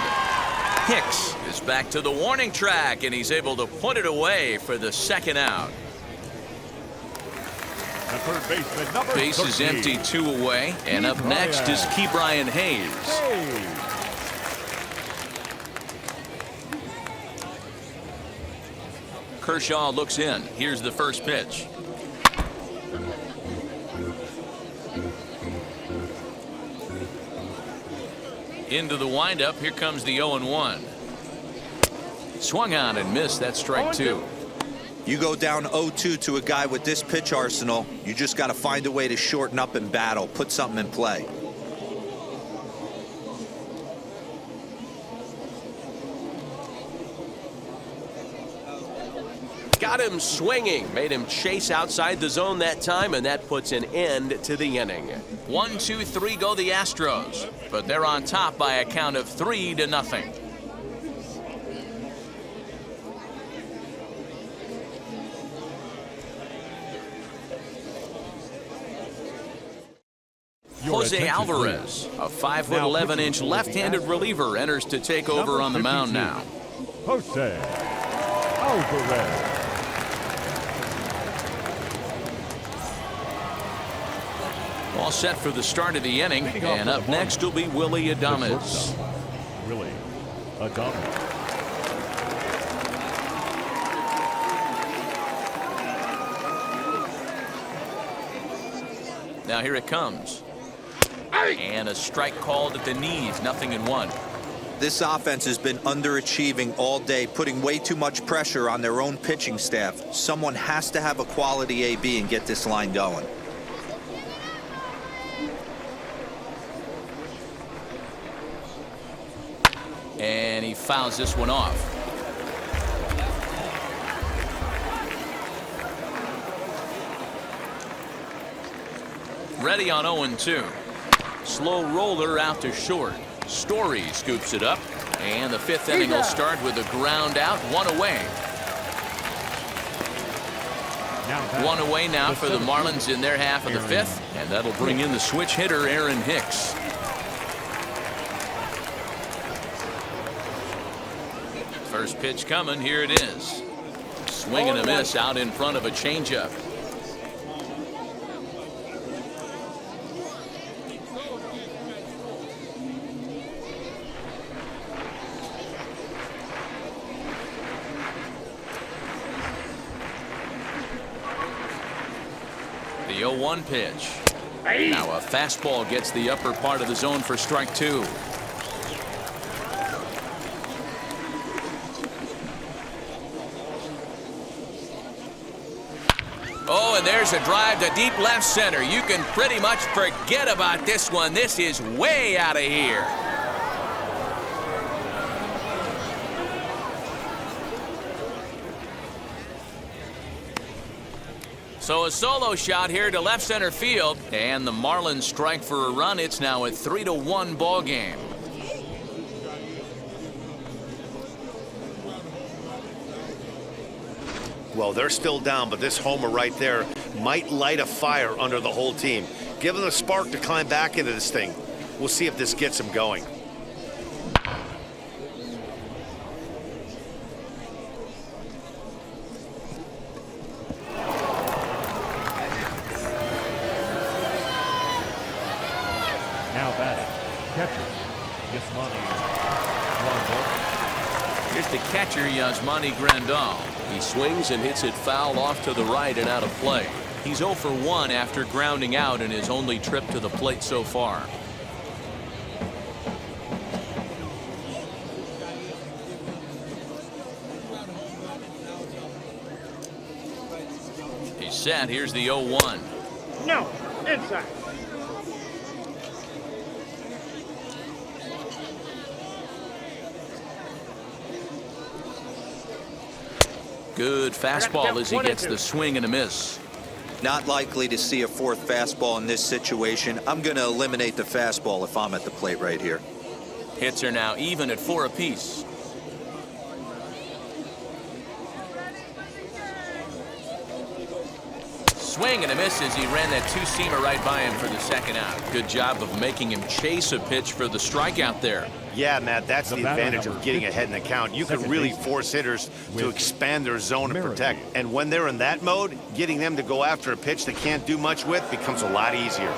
Hicks is back to the warning track, and he's able to put it away for the second out. The third baseman, number Base is 13. empty, 2 away. And up next is Ke'Bryan Hayes. Kershaw looks in. Here's the first pitch. Into the windup. Here comes the 0-1. Swung on and missed. That's strike 2. You go down 0-2 to a guy with this pitch arsenal, you just got to find a way to shorten up and battle, put something in play. Got him swinging, made him chase outside the zone that time, and that puts an end to the inning. 1, 2, 3 go the Astros, but they're on top by a count of 3-0. Jose Alvarez, a 5'11" left-handed reliever, enters to take over on the mound now. Jose Alvarez. All set for the start of the inning, and up next will be Willie Adames. Willie Adames. Now here it comes. And a strike called at the knees, 0-1. This offense has been underachieving all day, putting way too much pressure on their own pitching staff. Someone has to have a quality AB and get this line going. And he fouls this one off. Ready on 0-2. Slow roller out to short. Story scoops it up, and the 5th inning will start with a ground out, 1 away. 1 away now for the Marlins in their half of the 5th, and that'll bring in the switch hitter Aaron Hicks. First pitch coming. Here it is. Swing and a miss out in front of a changeup. The 0-1 pitch. Now a fastball gets the upper part of the zone for strike 2. Oh, and there's a drive to deep left center. You can pretty much forget about this one. This is way out of here. So a solo shot here to left center field, and the Marlins strike for a run. It's now a 3-1 ball game. Well, they're still down, but this homer right there might light a fire under the whole team. Give them a spark to climb back into this thing. We'll see if this gets them going. Now batting, catcher, Yasmani Grandal. Here's the catcher, Yasmani Grandal. He swings and hits it foul off to the right and out of play. He's 0 for 1 after grounding out in his only trip to the plate so far. He's set. Here's the 0-1. No, inside. Good fastball as he gets the swing and a miss. Not likely to see a fourth fastball in this situation. I'm going to eliminate the fastball if I'm at the plate right here. Hits are now even at 4 apiece. Swing and a miss as he ran that two-seamer right by him for the second out. Good job of making him chase a pitch for the strikeout there. Yeah, Matt, that's the advantage of getting ahead in the count. You can really force hitters to expand their zone and protect. And when they're in that mode, getting them to go after a pitch they can't do much with becomes a lot easier.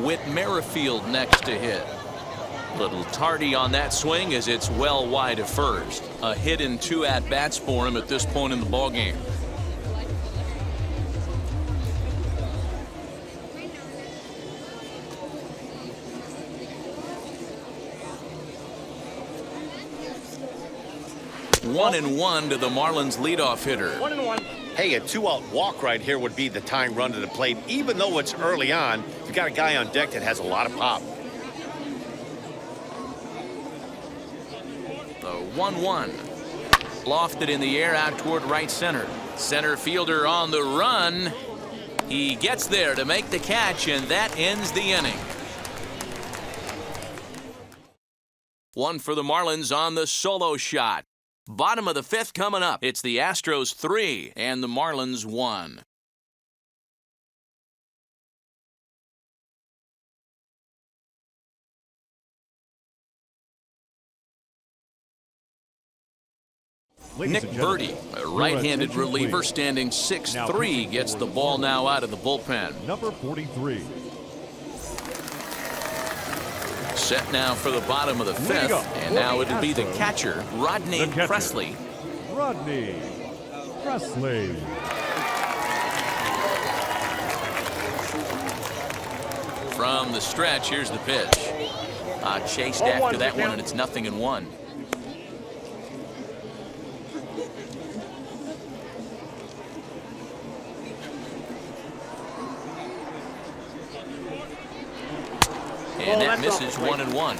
Whit Merrifield next to hit. Little tardy on that swing as it's well wide of first. A hit in 2 at-bats for him at this point in the ballgame. One and one to the Marlins leadoff hitter. 1-1. Hey, a 2-out walk right here would be the tying run to the plate. Even though it's early on, you've got a guy on deck that has a lot of pop. The 1-1. Lofted in the air out toward right center. Center fielder on the run. He gets there to make the catch, and that ends the inning. One for the Marlins on the solo shot. Bottom of the 5th coming up. It's the Astros 3 and the Marlins 1. Nick Birdie, a right-handed reliever standing 6'3", gets the ball now out of the bullpen. Number 43. Set now for the bottom of the 5th, and now it'll be the catcher, Rodney Presley. Rodney Presley. From the stretch, here's the pitch. Chased after that one, and it's 0-1. And that misses 1-1.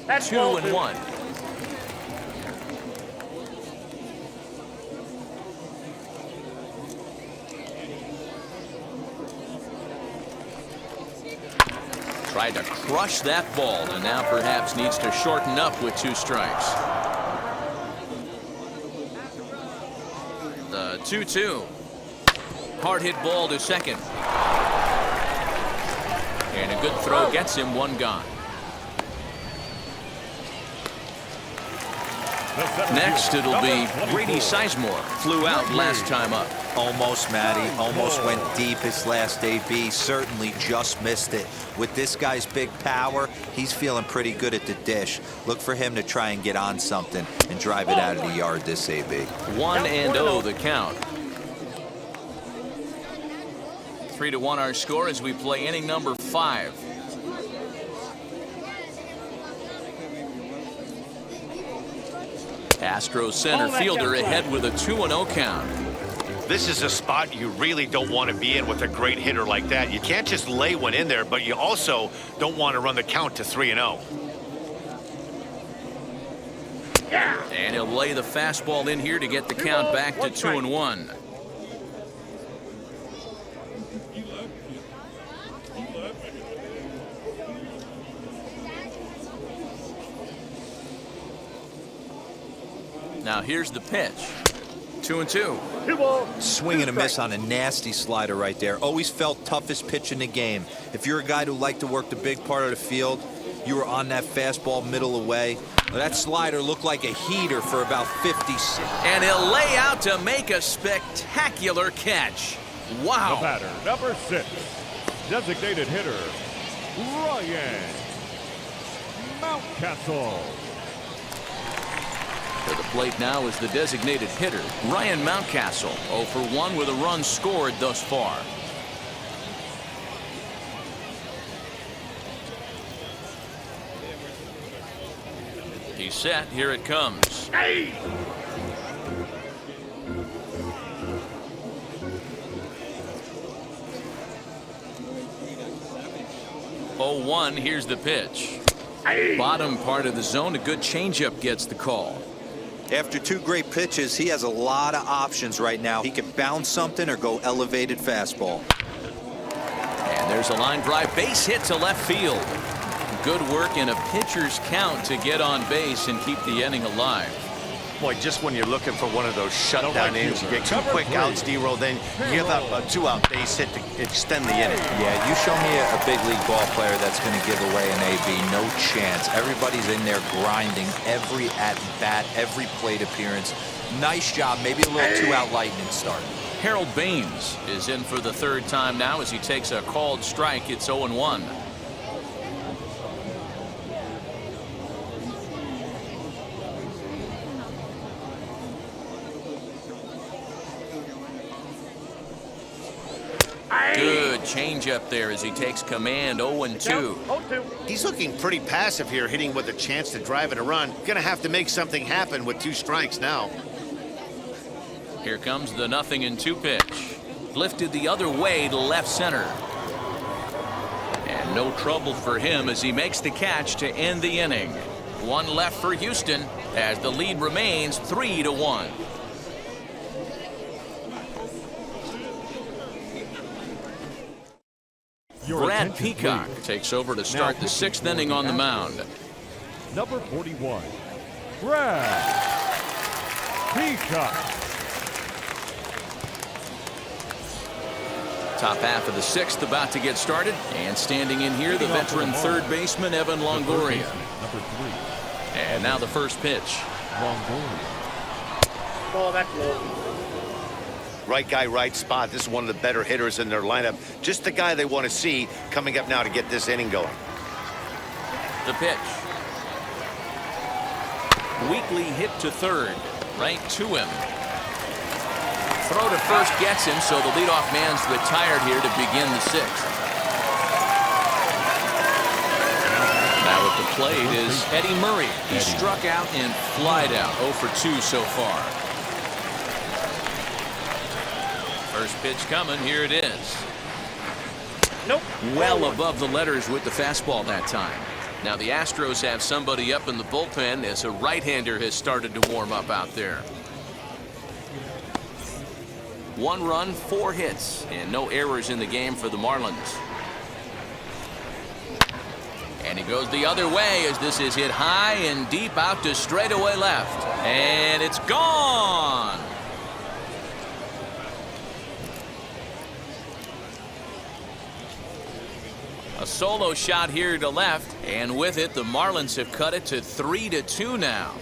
That's 2-1. Tried to crush that ball, and now perhaps needs to shorten up with 2 strikes. The 2-2. Hard hit ball to second. And a good throw gets him 1 gone. Next, it'll be Brady Sizemore. Flew out last time up. Almost, Matty. Almost went deep his last AB. Certainly just missed it. With this guy's big power, he's feeling pretty good at the dish. Look for him to try and get on something and drive it out of the yard this AB. 1-0 the count. 3-1 our score as we play inning number 5. Astros center fielder ahead with a 2-0 count. This is a spot you really don't want to be in with a great hitter like that. You can't just lay one in there, but you also don't want to run the count to 3-0. And he'll lay the fastball in here to get the count back to 2-1. Now here's the pitch. 2-2. Swing and a miss on a nasty slider right there. Always felt toughest pitch in the game. If you're a guy who liked to work the big part of the field, you were on that fastball middle away. That slider looked like a heater for about 50. And he'll lay out to make a spectacular catch. Wow. The batter, number 6, designated hitter, Ryan Mountcastle. To the plate now is the designated hitter, Ryan Mountcastle, 0 for 1 with a run scored thus far. He's set. Here it comes. Hey! 0-1. Here's the pitch. Bottom part of the zone. A good changeup gets the call. After 2 great pitches, he has a lot of options right now. He can bounce something or go elevated fastball. And there's a line drive base hit to left field. Good work in a pitcher's count to get on base and keep the inning alive. Boy, just when you're looking for one of those shutdown innings, you get 2 quick outs, D-roll, then you give up a 2-out base hit to extend the inning. Yeah, you show me a big league ball player that's going to give away an AB. No chance. Everybody's in there grinding every at-bat, every plate appearance. Nice job. Maybe a little 2-out lightning start. Harold Baines is in for the 3rd time now as he takes a called strike. It's 0-1. Good changeup there as he takes command. 0-2. He's looking pretty passive here, hitting with a chance to drive it a run. Gonna have to make something happen with 2 strikes now. Here comes the 0-2 pitch. Lifted the other way to left center. And no trouble for him as he makes the catch to end the inning. 1 left for Houston as the lead remains 3-1. Brad Peacock takes over to start the 6th inning on the mound. Number 41, Brad Peacock. Top half of the 6th about to get started. And standing in here, the veteran 3rd baseman, Evan Longoria. Number 3. And now the first pitch. Longoria. Oh, that's low. Right guy, right spot. This is one of the better hitters in their lineup. Just the guy they want to see coming up now to get this inning going. The pitch. Weakly hit to 3rd. Right to him. Throw to first gets him, so the leadoff man's retired here to begin the 6th. Now at the plate is Eddie Murray. He struck out and flied out. 0 for 2 so far. First pitch coming. Here it is. Nope. Well above the letters with the fastball that time. Now the Astros have somebody up in the bullpen as a right-hander has started to warm up out there. 1 run, 4 hits, and no errors in the game for the Marlins. And he goes the other way as this is hit high and deep out to straightaway left. And it's gone. A solo shot here to left, and with it, the Marlins have cut it to 3-2 now.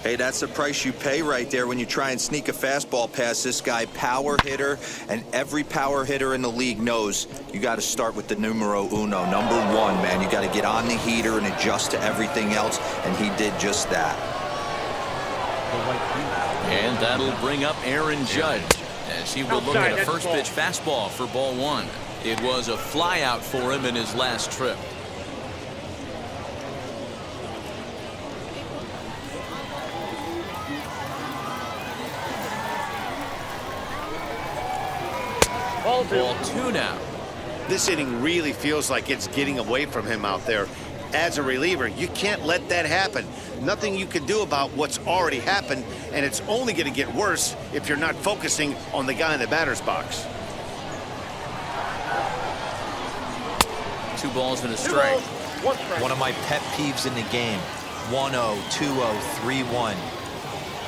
Hey, that's the price you pay right there when you try and sneak a fastball past this guy. Power hitter, and every power hitter in the league knows you got to start with the numero uno, number 1, man. You got to get on the heater and adjust to everything else, and he did just that. And that'll bring up Aaron Judge as he will look at a first pitch fastball for ball one. It was a flyout for him in his last trip. Ball two now. This inning really feels like it's getting away from him out there. As a reliever, you can't let that happen. Nothing you can do about what's already happened, and it's only going to get worse if you're not focusing on the guy in the batter's box. 2 balls and a strike. One of my pet peeves in the game. 1-0, 2-0, 3-1.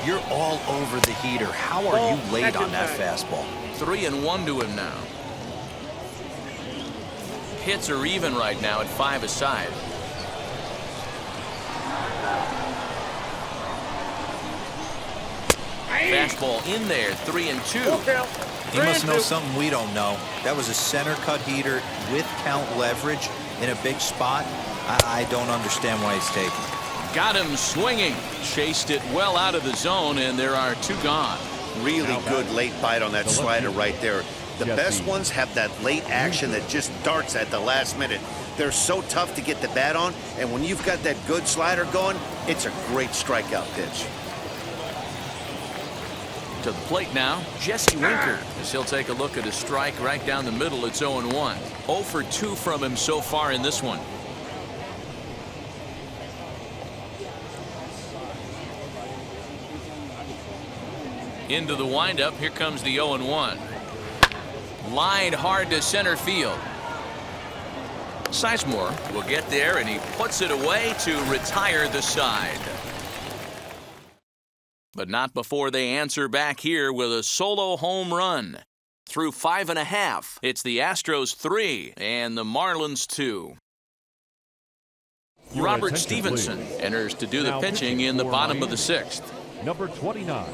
You're all over the heater. How are you late on that fastball? 3-1 to him now. Hits are even right now at 5 aside. Fastball in there, 3-2. He must know something we don't know. That was a center cut heater with count leverage in a big spot. I don't understand why he's taking. Got him swinging. Chased it well out of the zone, and there are 2 gone. Really good late bite on that slider right there. The best ones have that late action that just darts at the last minute. They're so tough to get the bat on, and when you've got that good slider going, it's a great strikeout pitch. To the plate now, Jesse Winker, as he'll take a look at a strike right down the middle. It's 0-1. 0 for 2 from him so far in this one. Into the windup, here comes the 0-1. Lined hard to center field. Sizemore will get there, and he puts it away to retire the side. But not before they answer back here with a solo home run. Through 5 1/2, it's the Astros 3 and the Marlins 2. Robert Stevenson enters to do the pitching in the bottom of the 6th. Number 29,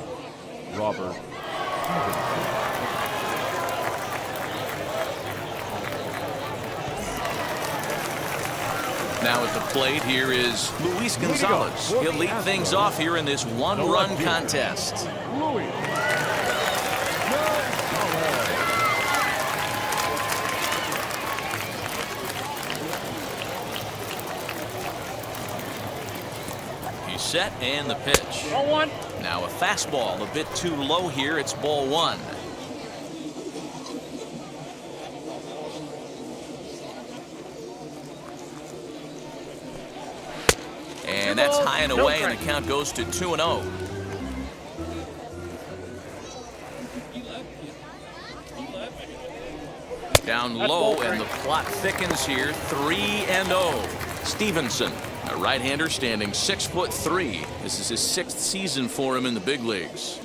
Robert Stevenson. Now at the plate, here is Luis Gonzalez. He'll lead things off here in this 1-run contest. He's set and the pitch. Ball 1. Now a fastball, a bit too low here. It's ball 1. And that's high and away, and the count goes to 2-0. Down low, and the plot thickens here. 3-0. Stevenson, a right-hander standing 6'3". This is his 6th season for him in the big leagues.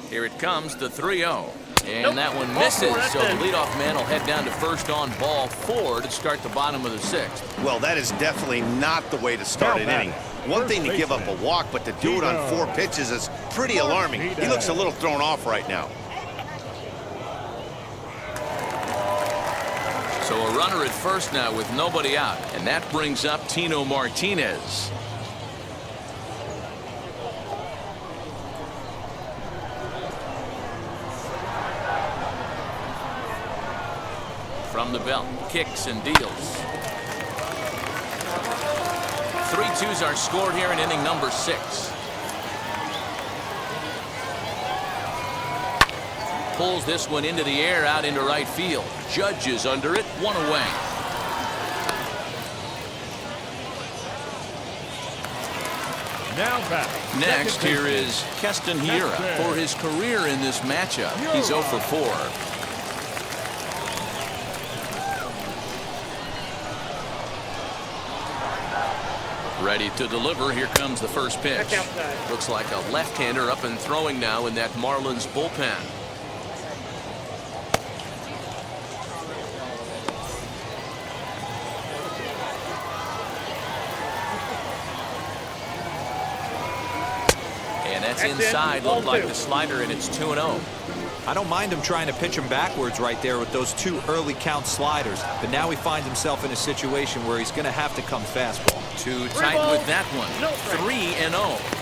Here it comes, the 3-0. And that one misses, so the leadoff man will head down to first on ball 4 to start the bottom of the 6th. Well, that is definitely not the way to start an inning. One thing to give up a walk, but to do it on 4 pitches is pretty alarming. He looks a little thrown off right now. So a runner at first now with nobody out, and that brings up Tino Martinez. From the belt, kicks and deals. 3-2s are scored here in inning number 6. Pulls this one into the air out into right field. Judge is under it, 1 away. Now back. Next, here is Keston Hiura. For his career in this matchup, he's 0 for 4. Ready to deliver. Here comes the first pitch. Looks like a left-hander up and throwing now in that Marlins bullpen. And that's inside. Looked like the slider, and it's 2-0. I don't mind him trying to pitch him backwards right there with those 2 early count sliders, but now he finds himself in a situation where he's going to have to come fastball. Too tight with that one. 3-0.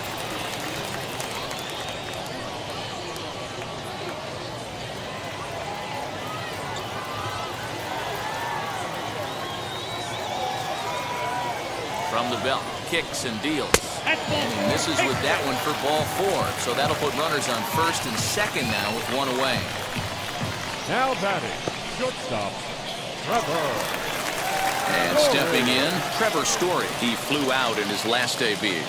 From the belt, kicks and deals. And he misses with that one for ball 4. So that'll put runners on first and second now with 1 away. Now batting, shortstop, Trevor. And stepping in, Trevor Story. He flew out in his last debut.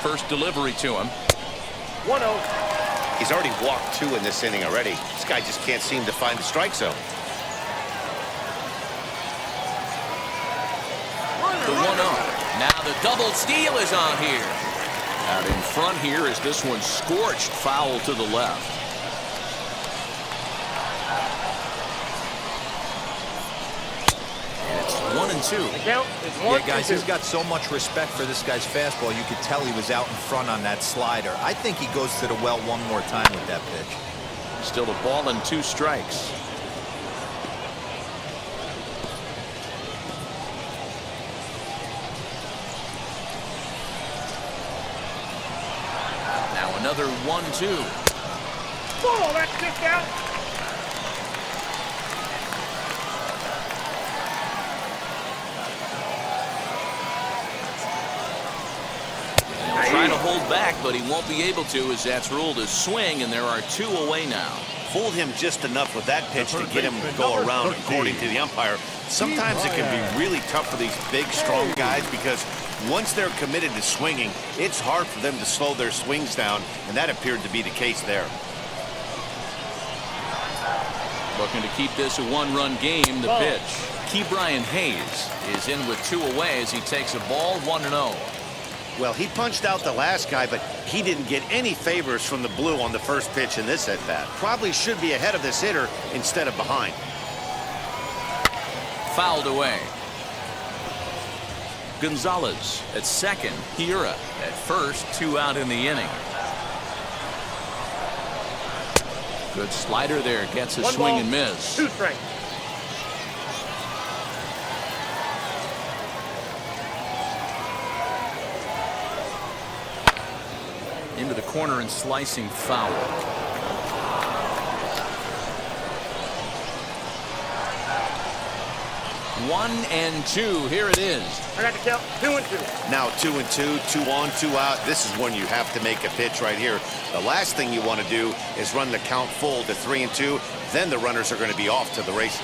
First delivery to him. 1-0. He's already walked 2 in this inning already. This guy just can't seem to find the strike zone. The 1-0. Now the double steal is on here. Out in front here is this one scorched foul to the left. And it's 1-2. The count is 1-2. Yeah, guys, he's got so much respect for this guy's fastball. You could tell he was out in front on that slider. I think he goes to the well one more time with that pitch. Still a ball and 2 strikes. Now another 1-2. Oh, that's kicked out. Trying to hold back, but he won't be able to as that's ruled a swing, and there are 2 away now. Fooled him just enough with that pitch to get him to go around, according to the umpire. Sometimes it can be really tough for these big, strong guys because once they're committed to swinging, it's hard for them to slow their swings down, and that appeared to be the case there. Looking to keep this a 1-run game, the pitch. Key Brian Hayes is in with 2 away as he takes a ball 1-0. Well, he punched out the last guy, but he didn't get any favors from the blue on the first pitch in this at-bat. Probably should be ahead of this hitter instead of behind. Fouled away. Gonzalez at second. Hira at first. 2 out in the inning. Good slider there. Gets a swing and miss. 2 strikes. Into the corner and slicing foul. 1-2. Here it is. I got the count. 2-2. Now 2-2, 2 on, 2 out. This is when you have to make a pitch right here. The last thing you want to do is run the count full to 3-2. Then the runners are going to be off to the races.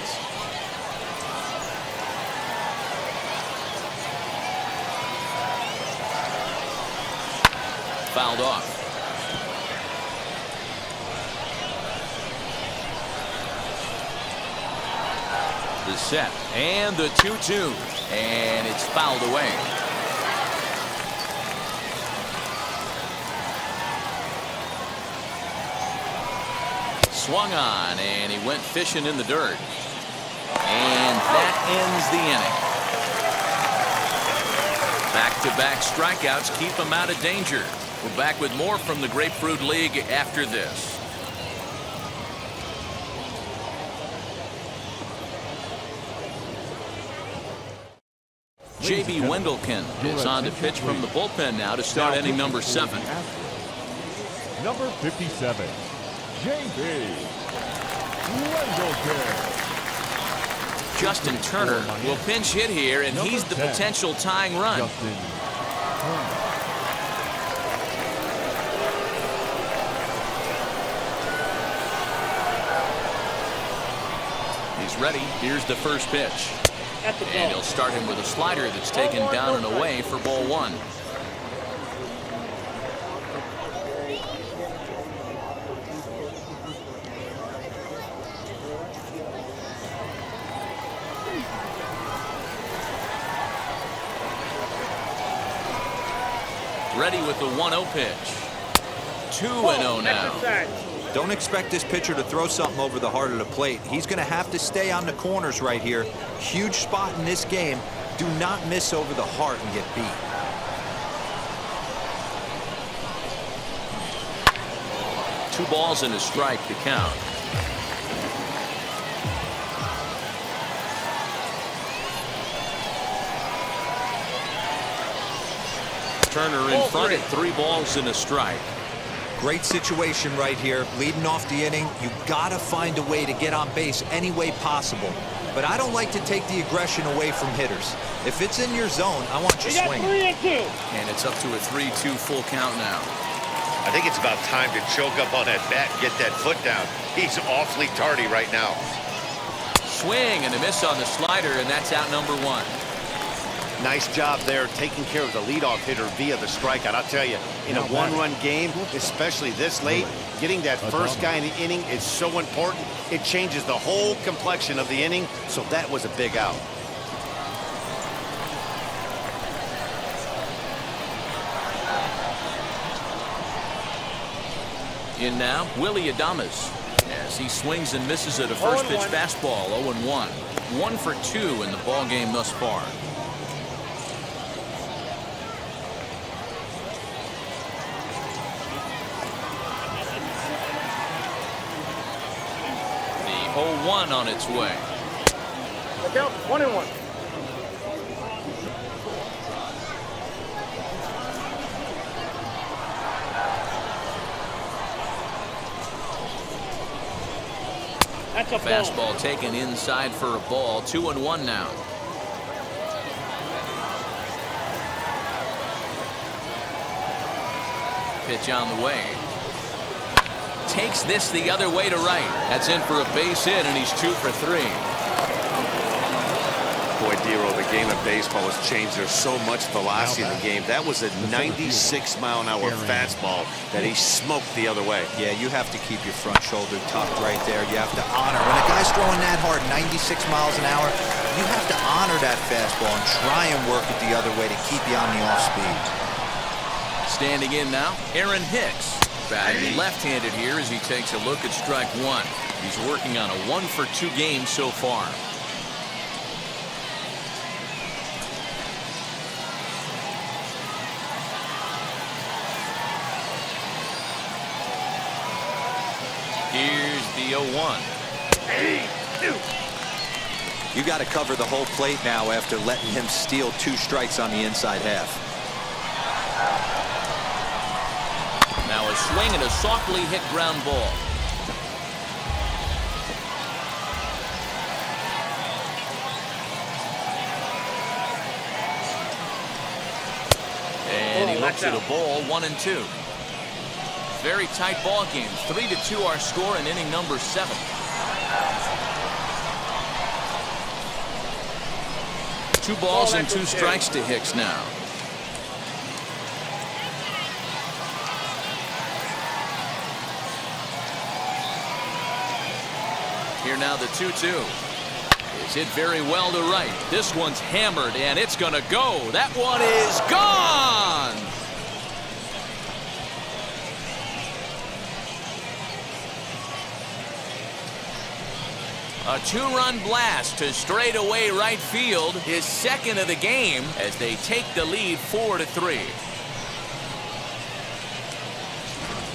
Fouled off. The set and the 2-2, and it's fouled away. Swung on, and he went fishing in the dirt. And that ends the inning. Back-to-back strikeouts keep him out of danger. We're back with more from the Grapefruit League after this. J.B. Wendelken is on to pitch from the bullpen now to start inning number 7. Number 57, J.B. Wendelken. Justin Turner will pinch hit here, and he's the potential tying run. Justin Turner. He's ready. Here's the first pitch. And he'll start him with a slider that's taken down and away for ball 1. Ready with the 1-0 pitch. 2-0 now. Exercise. Don't expect this pitcher to throw something over the heart of the plate. He's going to have to stay on the corners right here. Huge spot in this game. Do not miss over the heart and get beat. Two balls and a strike to count. Turner in front at 3 balls and a strike. Great situation right here. Leading off the inning, you got to find a way to get on base any way possible. But I don't like to take the aggression away from hitters. If it's in your zone, I want you swinging. 3-2. And it's up to a 3-2 full count now. I think it's about time to choke up on that bat and get that foot down. He's awfully tardy right now. Swing and a miss on the slider, and that's out number 1. Nice job there taking care of the leadoff hitter via the strikeout. I'll tell you, in a one-run game, especially this late, getting that first guy in the inning is so important. It changes the whole complexion of the inning, so that was a big out. In now, Willie Adames, as he swings and misses at a first pitch fastball. 0-1. 1 for 2 in the ball game thus far. The 0-1 on its way. Look out, 1-1. That's a Fastball taken inside for a ball. 2-1 now. Pitch on the way. Takes this the other way to right. That's in for a base hit, and he's 2 for 3. Boy, Dero, the game of baseball has changed. There's so much velocity in the game. That was a 96-mile-an-hour fastball that he smoked the other way. Yeah, you have to keep your front shoulder tucked right there. You have to honor. When a guy's throwing that hard, 96 miles an hour, you have to honor that fastball and try and work it the other way to keep you on the off-speed. Standing in now, Aaron Hicks. Batting left-handed here as he takes a look at strike 1. He's working on a 1 for 2 game so far. Here's the 0-1. You got to cover the whole plate now after letting him steal 2 strikes on the inside half. Now a swing and a softly hit ground ball. And he looks at a ball. 1-2. Very tight ball game. 3-2 our score in inning number 7. Two balls and 2 strikes to Hicks now. Here now the 2-2. It's hit very well to right. This one's hammered, and it's going to go. That one is gone. A 2-run blast to straightaway right field, his second of the game, as they take the lead 4-3.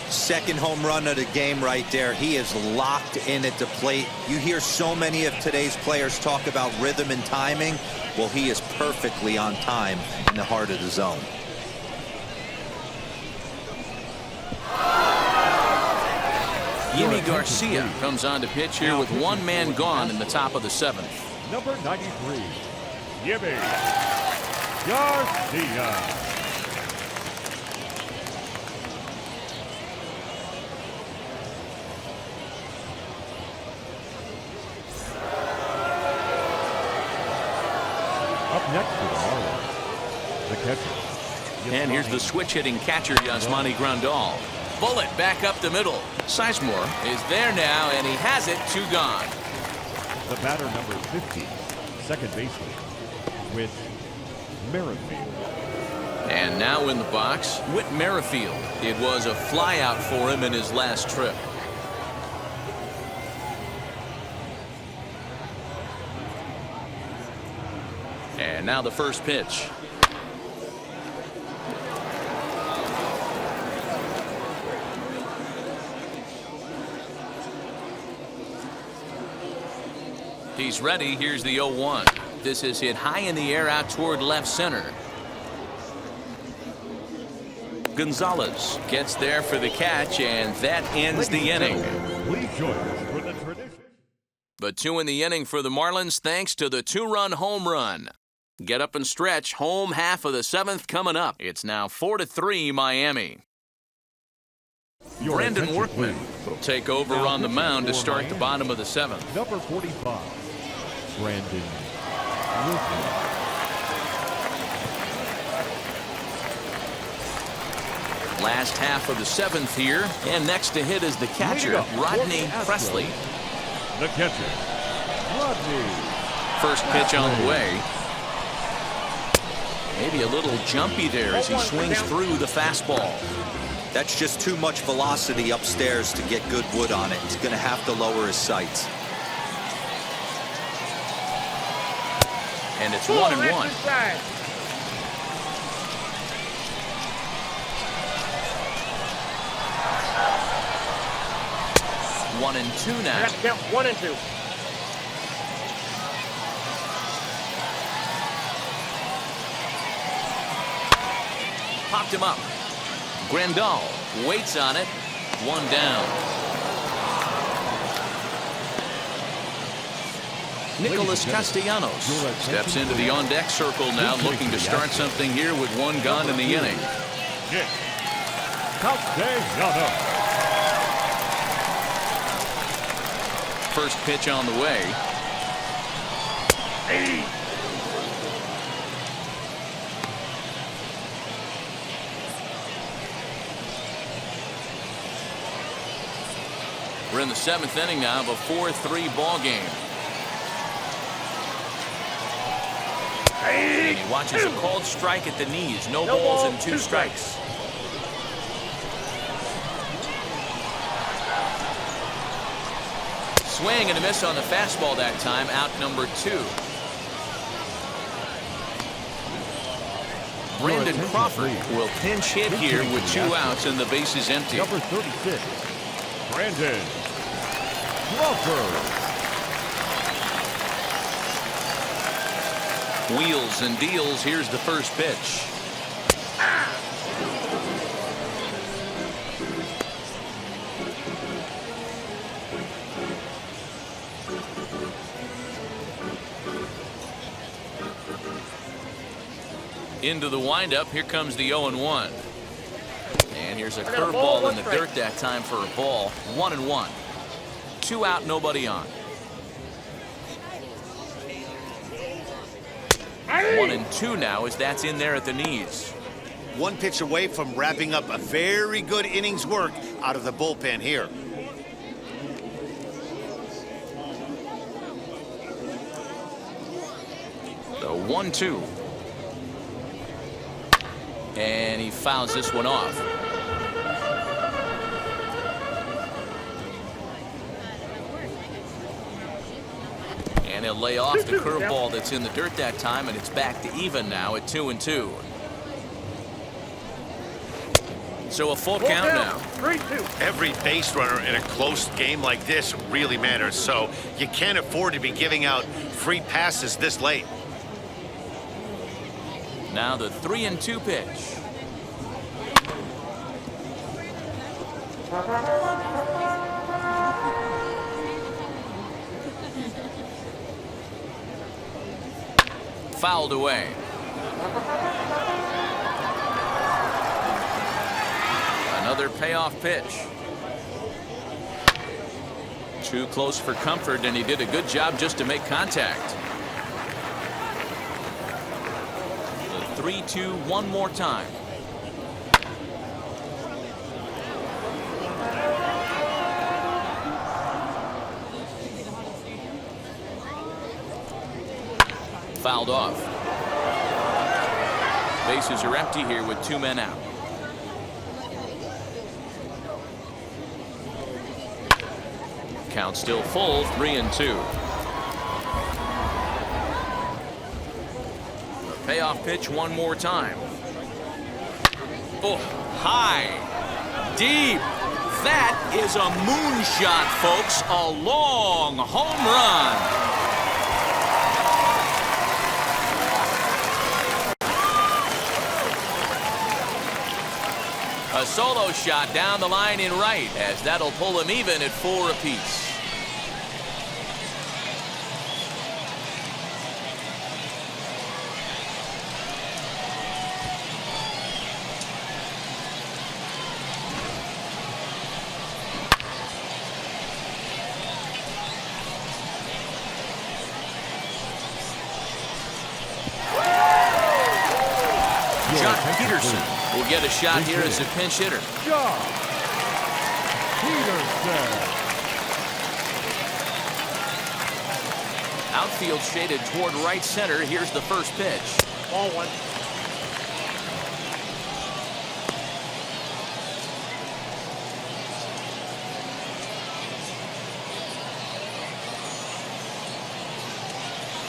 Second home run of the game right there. He is locked in at the plate. You hear so many of today's players talk about rhythm and timing. Well, he is perfectly on time in the heart of the zone. Yimi Garcia comes on to pitch here with 1 man gone in the top of the 7th. Number 93, Yimi Garcia. Up next for the Marlins, the catcher. And here's the switch-hitting catcher, Yasmani Grandal. Bullet back up the middle. Sizemore is there now, and he has it. 2 gone. The batter number 50, second baseman, with Merrifield. And now in the box, Whit Merrifield. It was a flyout for him in his last trip. And now the first pitch. He's ready. Here's the 0-1. This is hit high in the air out toward left center. Gonzalez gets there for the catch, and that ends the inning. Please join us for the tradition. The 2 in the inning for the Marlins thanks to the 2-run home run. Get up and stretch. Home half of the 7th coming up. It's now 4-3 Miami. Brandon Workman will take over on the mound to start the bottom of the 7th. Number 45, Brandon Workman. Last half of the 7th here, and next to hit is the catcher, Rodney Presley. The catcher, Rodney. First pitch on the way. Maybe a little jumpy there as he swings through the fastball. That's just too much velocity upstairs to get good wood on it. He's going to have to lower his sights. And it's 1-1. 1-2 now. Count 1 and 2. Popped him up. Grandal waits on it. 1 down. Nicholas Castellanos steps into the on-deck circle now, looking to start something here with 1 gone in the inning. Castellanos. First pitch on the way. We're in the 7th inning now of a 4-3 ball game. And he watches a called strike at the knees. No balls and 2 strikes. Swing and a miss on the fastball that time. Out number 2. Brandon Crawford will pinch hit here with 2 outs and the bases empty. Number 36, Brandon Crawford. Wheels and deals. Here's the first pitch. Into the windup. Here comes the 0-1. And here's a curveball in the dirt that time for a ball. 1-1. 2 out, nobody on. 1-2 now as that's in there at the knees. 1 pitch away from wrapping up a very good innings work out of the bullpen here. The 1-2. And he fouls this one off. And he'll lay off the curveball that's in the dirt that time, and it's back to even now at 2-2. So a full count now. 3-2. Every base runner in a close game like this really matters, so you can't afford to be giving out free passes this late. Now the 3-2 pitch. Fouled away. Another payoff pitch. Too close for comfort, and he did a good job just to make contact. The 3-2 one more time. Fouled off. Bases are empty here with 2 men out. Count still full, 3-2. The payoff pitch one more time. Oh, high, deep. That is a moonshot, folks. A long home run. A solo shot down the line in right, as that'll pull him even at 4 apiece. Peterson will get a shot here as a pinch hitter. Outfield shaded toward right center. Here's the first pitch. Ball 1.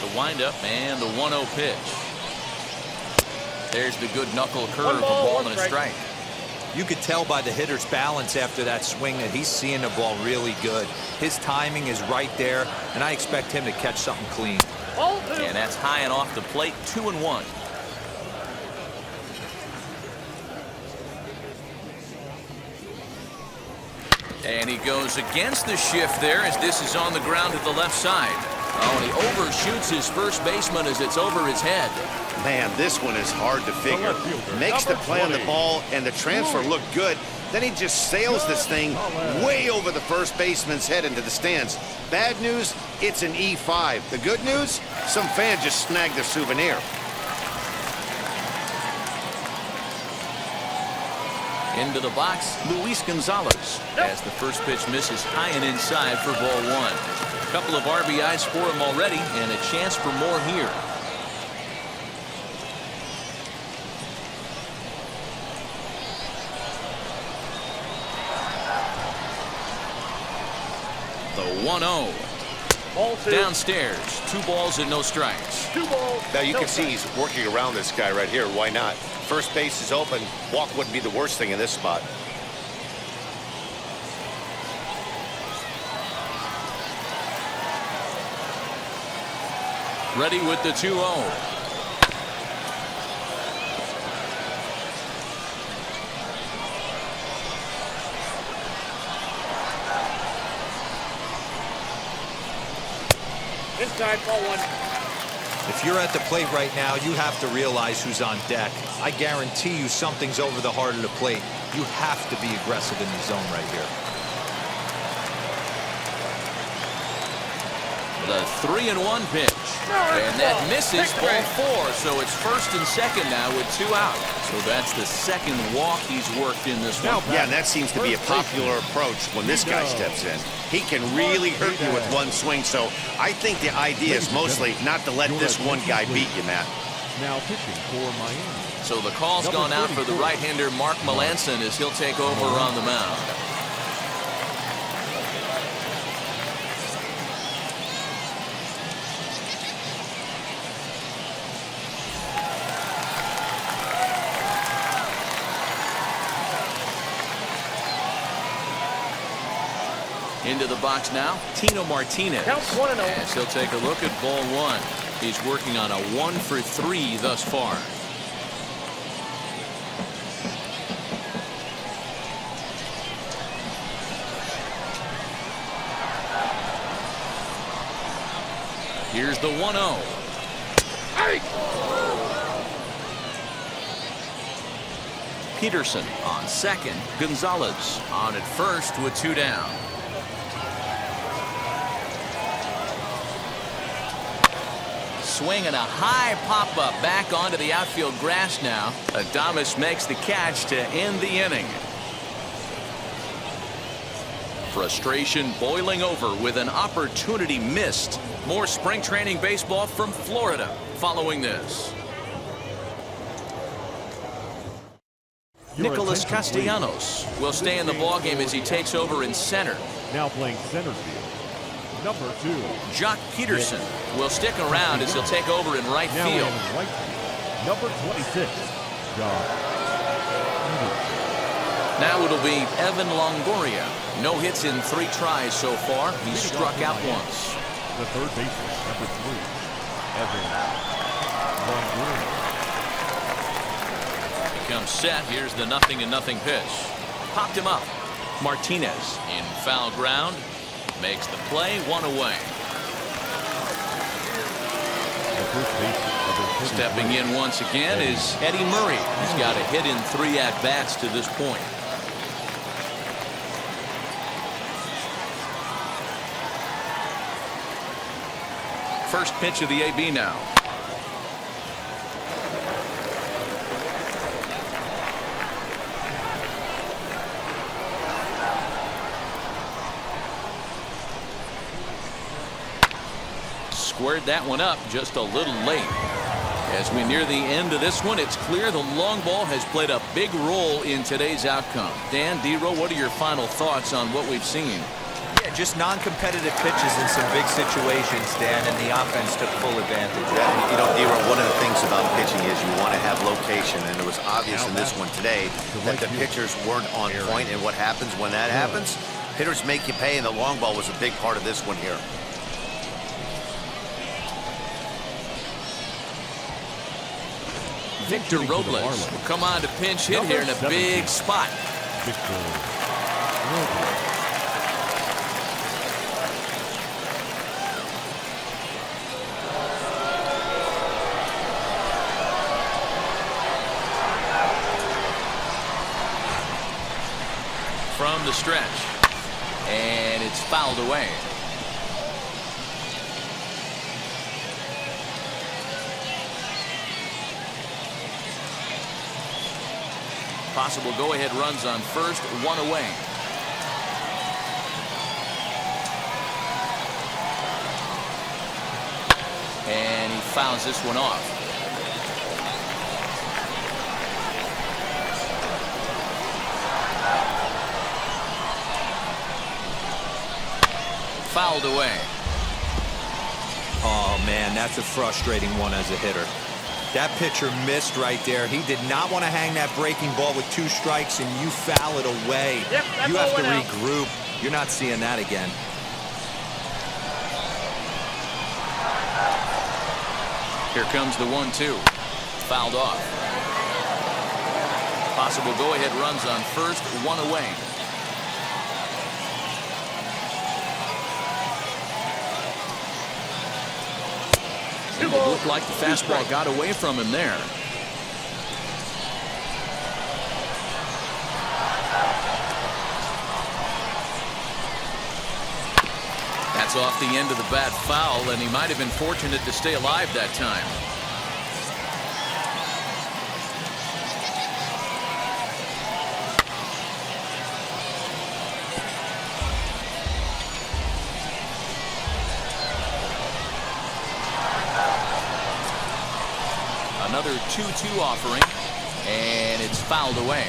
The windup and the 1-0 pitch. There's the good knuckle curve, a ball and a strike. You could tell by the hitter's balance after that swing that he's seeing the ball really good. His timing is right there, and I expect him to catch something clean. Ball 2. And that's high and off the plate, 2-1. And he goes against the shift there as this is on the ground to the left side. Oh, and he overshoots his first baseman as it's over his head. Man, this one is hard to figure. Makes the play on the ball, and the transfer looked good. Then he just sails this thing way over the first baseman's head into the stands. Bad news, it's an E5. The good news, some fan just snagged a souvenir. Into the box, Luis Gonzalez, as the first pitch misses high and inside for ball 1. A couple of RBIs for him already, and a chance for more here. The 1-0. Ball 2. Downstairs, 2 balls and no strikes. 2 balls. Now you no can see strikes. he's working around this guy right here. Why not? First base is open. Walk wouldn't be the worst thing in this spot. Ready with the 2-0. Inside, ball 1. If you're at the plate right now, you have to realize who's on deck. I guarantee you something's over the heart of the plate. You have to be aggressive in the zone right here. The 3-1 pitch. And that misses ball 4, so it's first and second now with 2 out. So that's the second walk he's worked in this one. Yeah, and that seems to be a popular approach when this guy steps in. He can really hurt you with one swing, so I think the idea is mostly not to let this one guy beat you, Matt. Now pitching for Miami. So the call's gone out for the right-hander Mark Melanson as he'll take over on the mound. Into the box now, Tino Martinez. Counts 1-0. As he'll take a look at ball 1. He's working on a 1 for 3 thus far. Here's the 1-0. Peterson on second. Gonzalez on at first with 2 down. Swing and a high pop-up back onto the outfield grass now. Adames makes the catch to end the inning. Frustration boiling over with an opportunity missed. More spring training baseball from Florida following this. Your Nicholas attention, Castellanos will stay in the ballgame as he takes over in center. Now playing center field, number 2. Jock Peterson will stick around as he'll take over in right Now field. in right field, number 26, Jock Peterson. Now it'll be Evan Longoria. No hits in 3 tries so far. He struck out once. The third baseman, number 3, Evan Longoria. Becomes set. Here's the 0-0 pitch. Popped him up. Martinez in foul ground. Makes the play, 1 away. The first baseman, number 33. Stepping in once again is Eddie Murray. He's got a hit in 3 at-bats to this point. First pitch of the AB now. Squared that one up just a little late. As we near the end of this one, it's clear the long ball has played a big role in today's outcome. Dan, D-Row, what are your final thoughts on what we've seen? Yeah, just non-competitive pitches in some big situations, Dan, and the offense took full advantage. Yeah, you know, D-Row, one of the things about pitching is you want to have location, and it was obvious in this one today that the pitchers weren't on point, and what happens when that happens? Hitters make you pay, and the long ball was a big part of this one here. Victor Robles will come on to pinch hit here in a big spot. Victor Robles. From the stretch. And it's fouled away. Possible go-ahead runs on first, 1 away. And he fouls this one off. Fouled away. Oh, man, that's a frustrating one as a hitter. That pitcher missed right there. He did not want to hang that breaking ball with 2 strikes, and you foul it away. Yep, that you ball have to went out. regroup. You're not seeing that again. Here comes the 1-2. Fouled off. Possible go-ahead runs on first, 1 away. It looked like the fastball got away from him there. That's off the end of the bat foul, and he might have been fortunate to stay alive that time. Another 2-2 offering, and it's fouled away.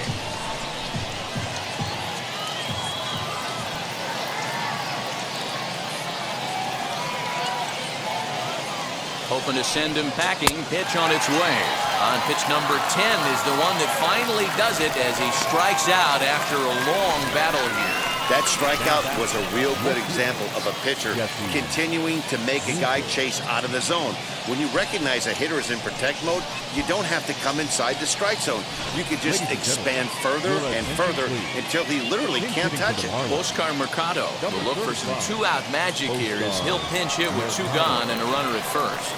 Hoping to send him packing. Pitch on its way. On pitch number 10 is the one that finally does it as he strikes out after a long battle here. That strikeout was a real good example of a pitcher continuing to make a guy chase out of the zone. When you recognize a hitter is in protect mode, you don't have to come inside the strike zone. You can just expand further and further until he literally can't touch it. Oscar Mercado will look for some 2-out magic here as he'll pinch hit with 2 gone and a runner at first.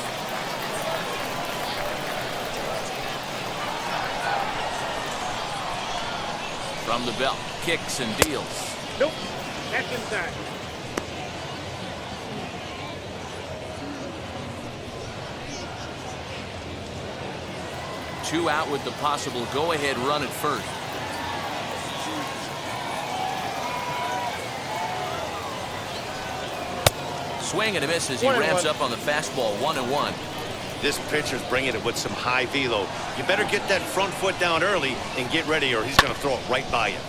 From the belt, kicks and deals. Nope. Back inside. Two out with the possible go-ahead run at first. Swing and a miss as he ramps up on the fastball, 1-1. This pitcher's bringing it with some high velo. You better get that front foot down early and get ready, or he's going to throw it right by you.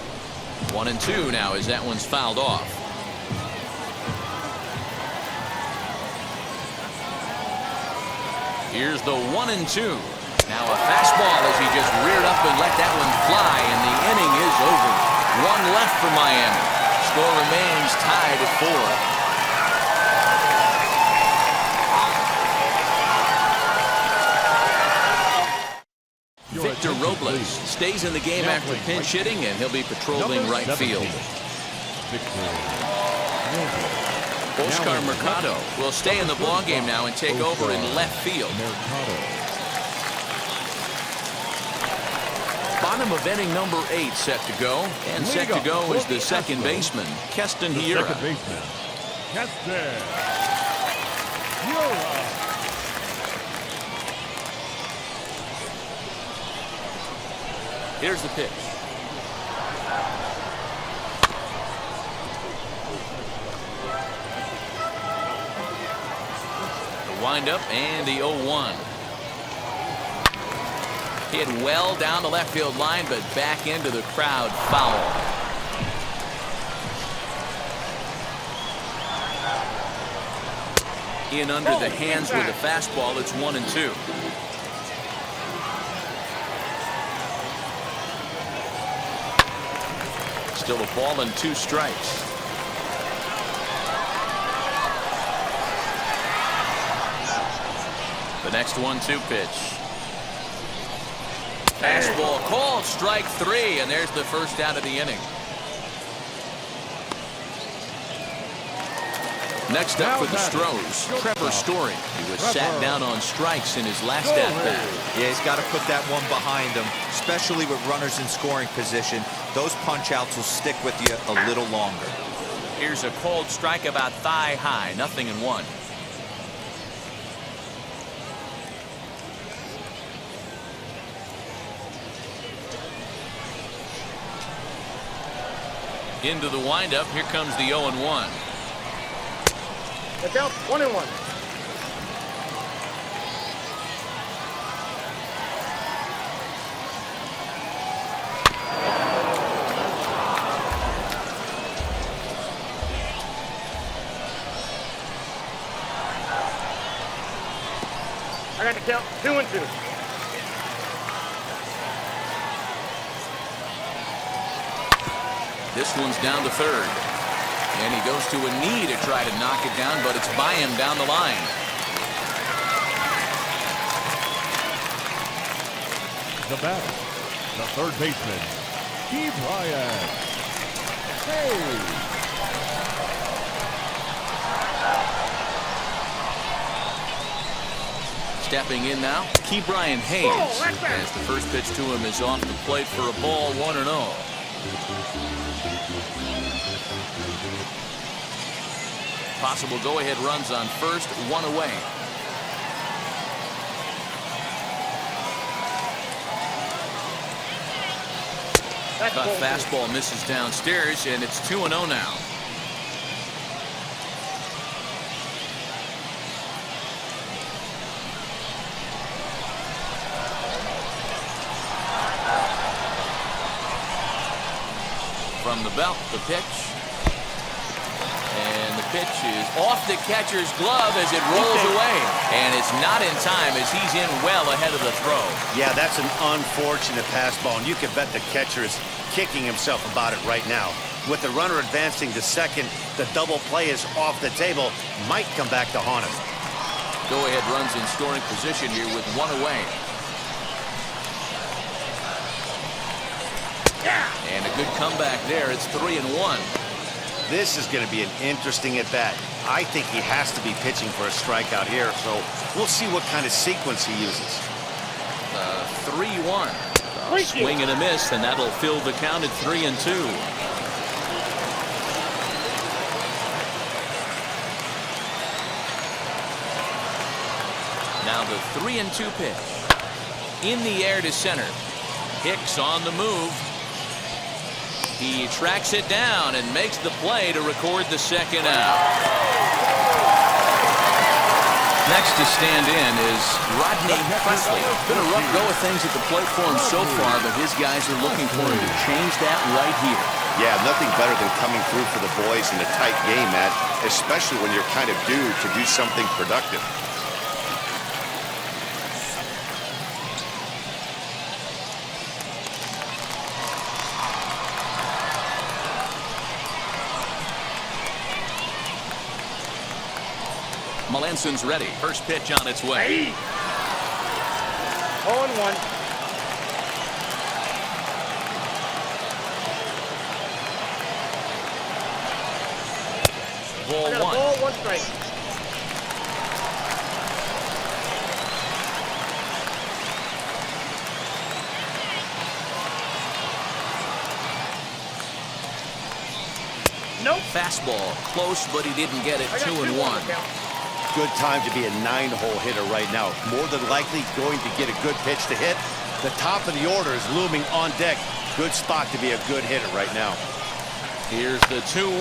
1-2 now as that one's fouled off. Here's the 1-2. Now a fastball as he just reared up and let that one fly, and the inning is over. One left for Miami. Score remains tied at 4. Victor Robles stays in the game after pinch hitting, and he'll be patrolling right field. Oscar Mercado will stay in the ballgame now and take over in left field. Bottom of inning number 8 set to go, and set to go is the second baseman, Keston Hiura. Here's the pitch. The windup and the 0-1. Hit well down the left field line, but back into the crowd, foul. In under the hands with a fastball. It's 1-2. Still a ball and 2 strikes. The next 1-2 pitch. Fastball called, strike 3, and there's the first out of the inning. Next up for the Stros, Trevor Story. He was sat down on strikes in his last at-bat. Yeah, he's got to put that one behind him, especially with runners in scoring position. Those punch-outs will stick with you a little longer. Here's a cold strike about thigh high, 0-1. Into the windup, here comes the 0-1. That's out, 1-1. I got the count, 2-2. This one's down to third. And he goes to a knee to try to knock it down, but it's by him down the line. The batter, the third baseman, Key Bryant. Hey! Stepping in now, Key Bryant Hayes. As the first pitch to him is off the plate for a ball, 1-0. Possible go-ahead runs on first, 1 away. The fastball misses downstairs, and it's 2-0 now. From the belt, the pitch. And the pitch is off the catcher's glove as it rolls away. And it's not in time as he's in well ahead of the throw. Yeah, that's an unfortunate pass ball, and you can bet the catcher is kicking himself about it right now. With the runner advancing to second, the double play is off the table. Might come back to haunt him. Go-ahead runs in scoring position here with 1 away. And a good comeback there. It's 3-1. This is going to be an interesting at-bat. I think he has to be pitching for a strikeout here, so we'll see what kind of sequence he uses. 3-1. A swing and a miss, and that'll fill the count at 3-2. Now the 3-2 pitch. In the air to center. Hicks on the move. He tracks it down and makes the play to record the second out. next to stand in is Rodney Presley. Been a rough go of things at the plate for him so far, but his guys are looking for him to change that right here. Yeah, nothing better than coming through for the boys in a tight game, Matt, especially when you're kind of due to do something productive. Melanson's ready. First pitch on its way. 0-1. Ball Got a one. ball, 1 strike. Nope. Fastball close, but he didn't get it. I got 2-1. 2-1 count. Good time to be a 9-hole hitter right now. More than likely going to get a good pitch to hit. The top of the order is looming on deck. Good spot to be a good hitter right now. Here's the 2-1.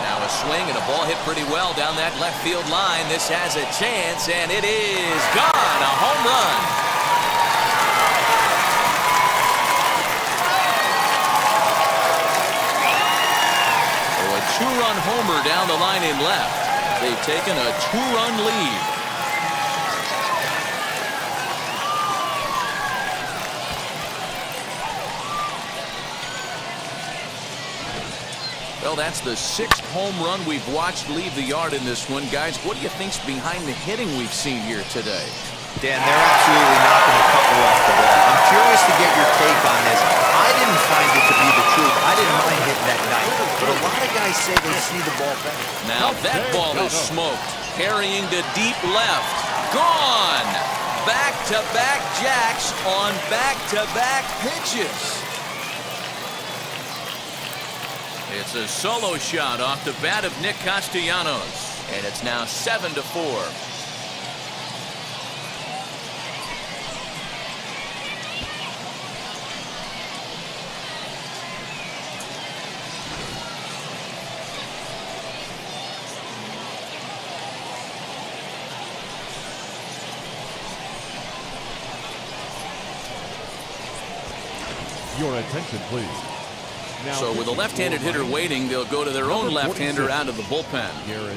Now a swing and a ball hit pretty well down that left field line. This has a chance, and it is gone. A home run. So a 2-run homer down the line in left. They've taken a 2-run lead. Well, that's the 6th home run we've watched leave the yard in this one. Guys, what do you think's behind the hitting we've seen here today? Dan, they're absolutely knocking a couple off the ball. I'm curious to get your take on this. I didn't find it to be the truth. I didn't mind hitting that night. But a lot of guys say they see the ball better. Now that ball is smoked. Carrying to deep left. Gone! Back-to-back jacks on back-to-back pitches. It's a solo shot off the bat of Nick Castellanos. And it's now 7-4. Your attention, please. Now, So with a left-handed hitter waiting, they'll go to their own left-hander out of the bullpen. Garrett.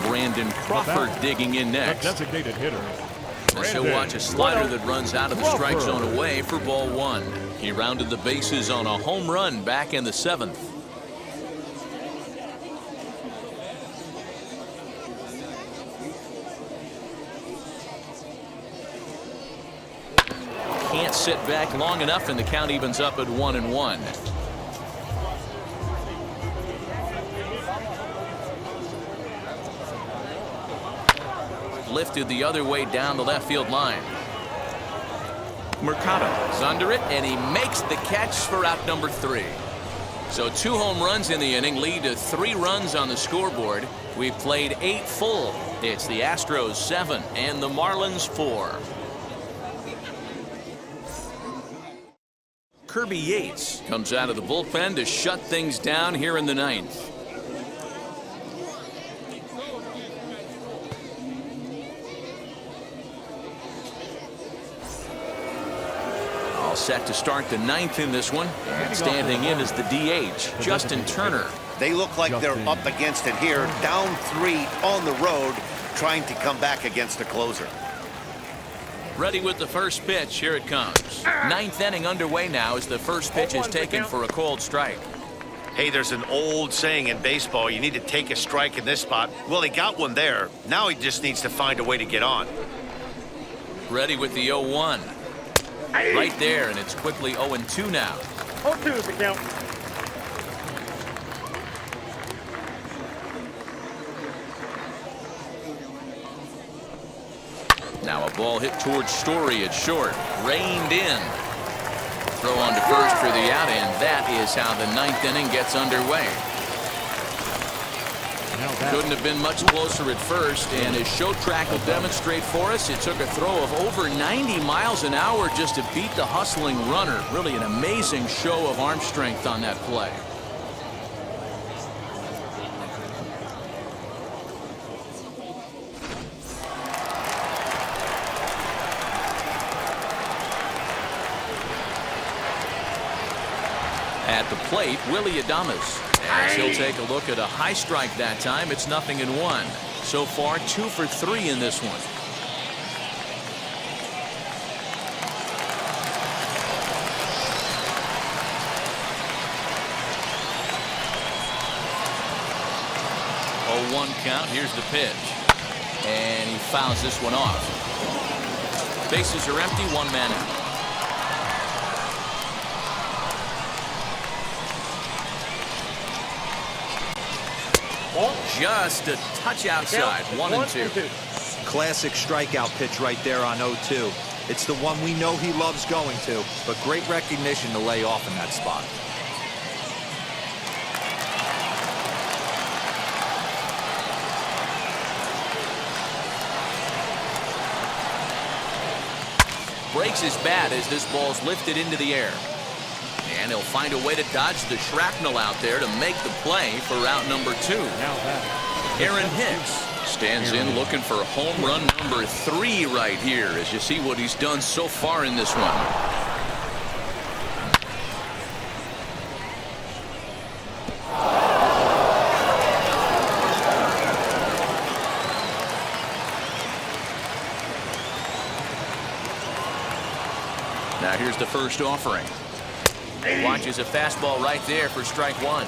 Brandon Crawford digging in next. Designated hitter. As he'll watch a slider that runs out of the strike zone away for ball one. He rounded the bases on a home run back in the 7th. Can't sit back long enough, and the count evens up at 1-1. Lifted the other way down the left field line. Mercado is under it, and he makes the catch for out number 3. So 2 home runs in the inning lead to 3 runs on the scoreboard. We've played 8 full. It's the Astros 7 and the Marlins 4. Kirby Yates comes out of the bullpen to shut things down here in the 9th. Set to start the 9th in this one. And standing in is the DH, Justin Turner. They look like they're up against it here, down 3 on the road, trying to come back against the closer. Ready with the first pitch. Here it comes. 9th inning underway now as the first pitch is taken for a called strike. Hey, there's an old saying in baseball, you need to take a strike in this spot. Well, he got one there. Now he just needs to find a way to get on. Ready with the 0-1. Right there, and it's quickly 0-2 now. 0-2 is the count. Now a ball hit towards Story at short. Reined in. Throw on to first for the out, and that is how the 9th inning gets underway. Couldn't have been much closer at first, and as show track will demonstrate for us, it took a throw of over 90 miles an hour just to beat the hustling runner. Really an amazing show of arm strength on that play. At the plate, Willie Adames. As he'll take a look at a high strike that time, it's 0-1. So far, 2 for 3 in this one. Oh, 1 count. Here's the pitch. And he fouls this one off. Bases are empty, 1 man out. Just a touch outside, 1-2. Classic strikeout pitch right there on 0-2. It's the one we know he loves going to, but great recognition to lay off in that spot. Breaks his bat as this ball's lifted into the air. And he'll find a way to dodge the shrapnel out there to make the play for route number 2. Aaron Hicks stands in looking for home run number 3 right here as you see what he's done so far in this one. Now here's the first offering. Watches a fastball right there for strike 1.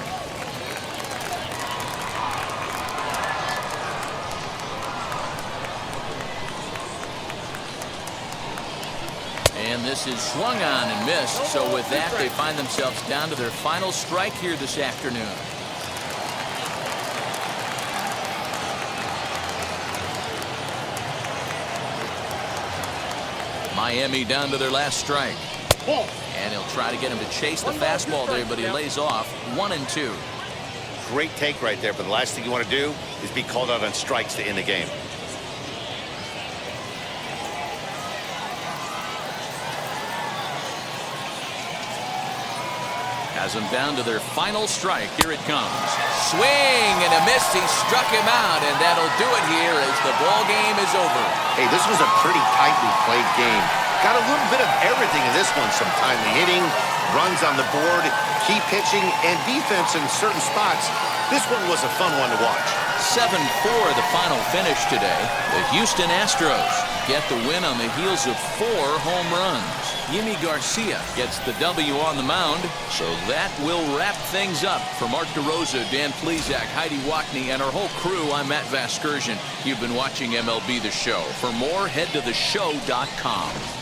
And this is swung on and missed. So with that, they find themselves down to their final strike here this afternoon. Miami down to their last strike. And he'll try to get him to chase the fastball there, but he lays off 1-2. Great take right there, but the last thing you want to do is be called out on strikes to end the game. Has them down to their final strike. Here it comes. Swing and a miss. He struck him out, and that'll do it here as the ball game is over. Hey, this was a pretty tightly played game. Got a little bit of everything in this one. Some timely hitting, runs on the board, key pitching, and defense in certain spots. This one was a fun one to watch. 7-4 the final finish today. The Houston Astros get the win on the heels of 4 home runs. Yimi Garcia gets the W on the mound. So that will wrap things up. For Mark DeRosa, Dan Plesac, Heidi Wackney, and our whole crew, I'm Matt Vasgersian. You've been watching MLB The Show. For more, head to theshow.com.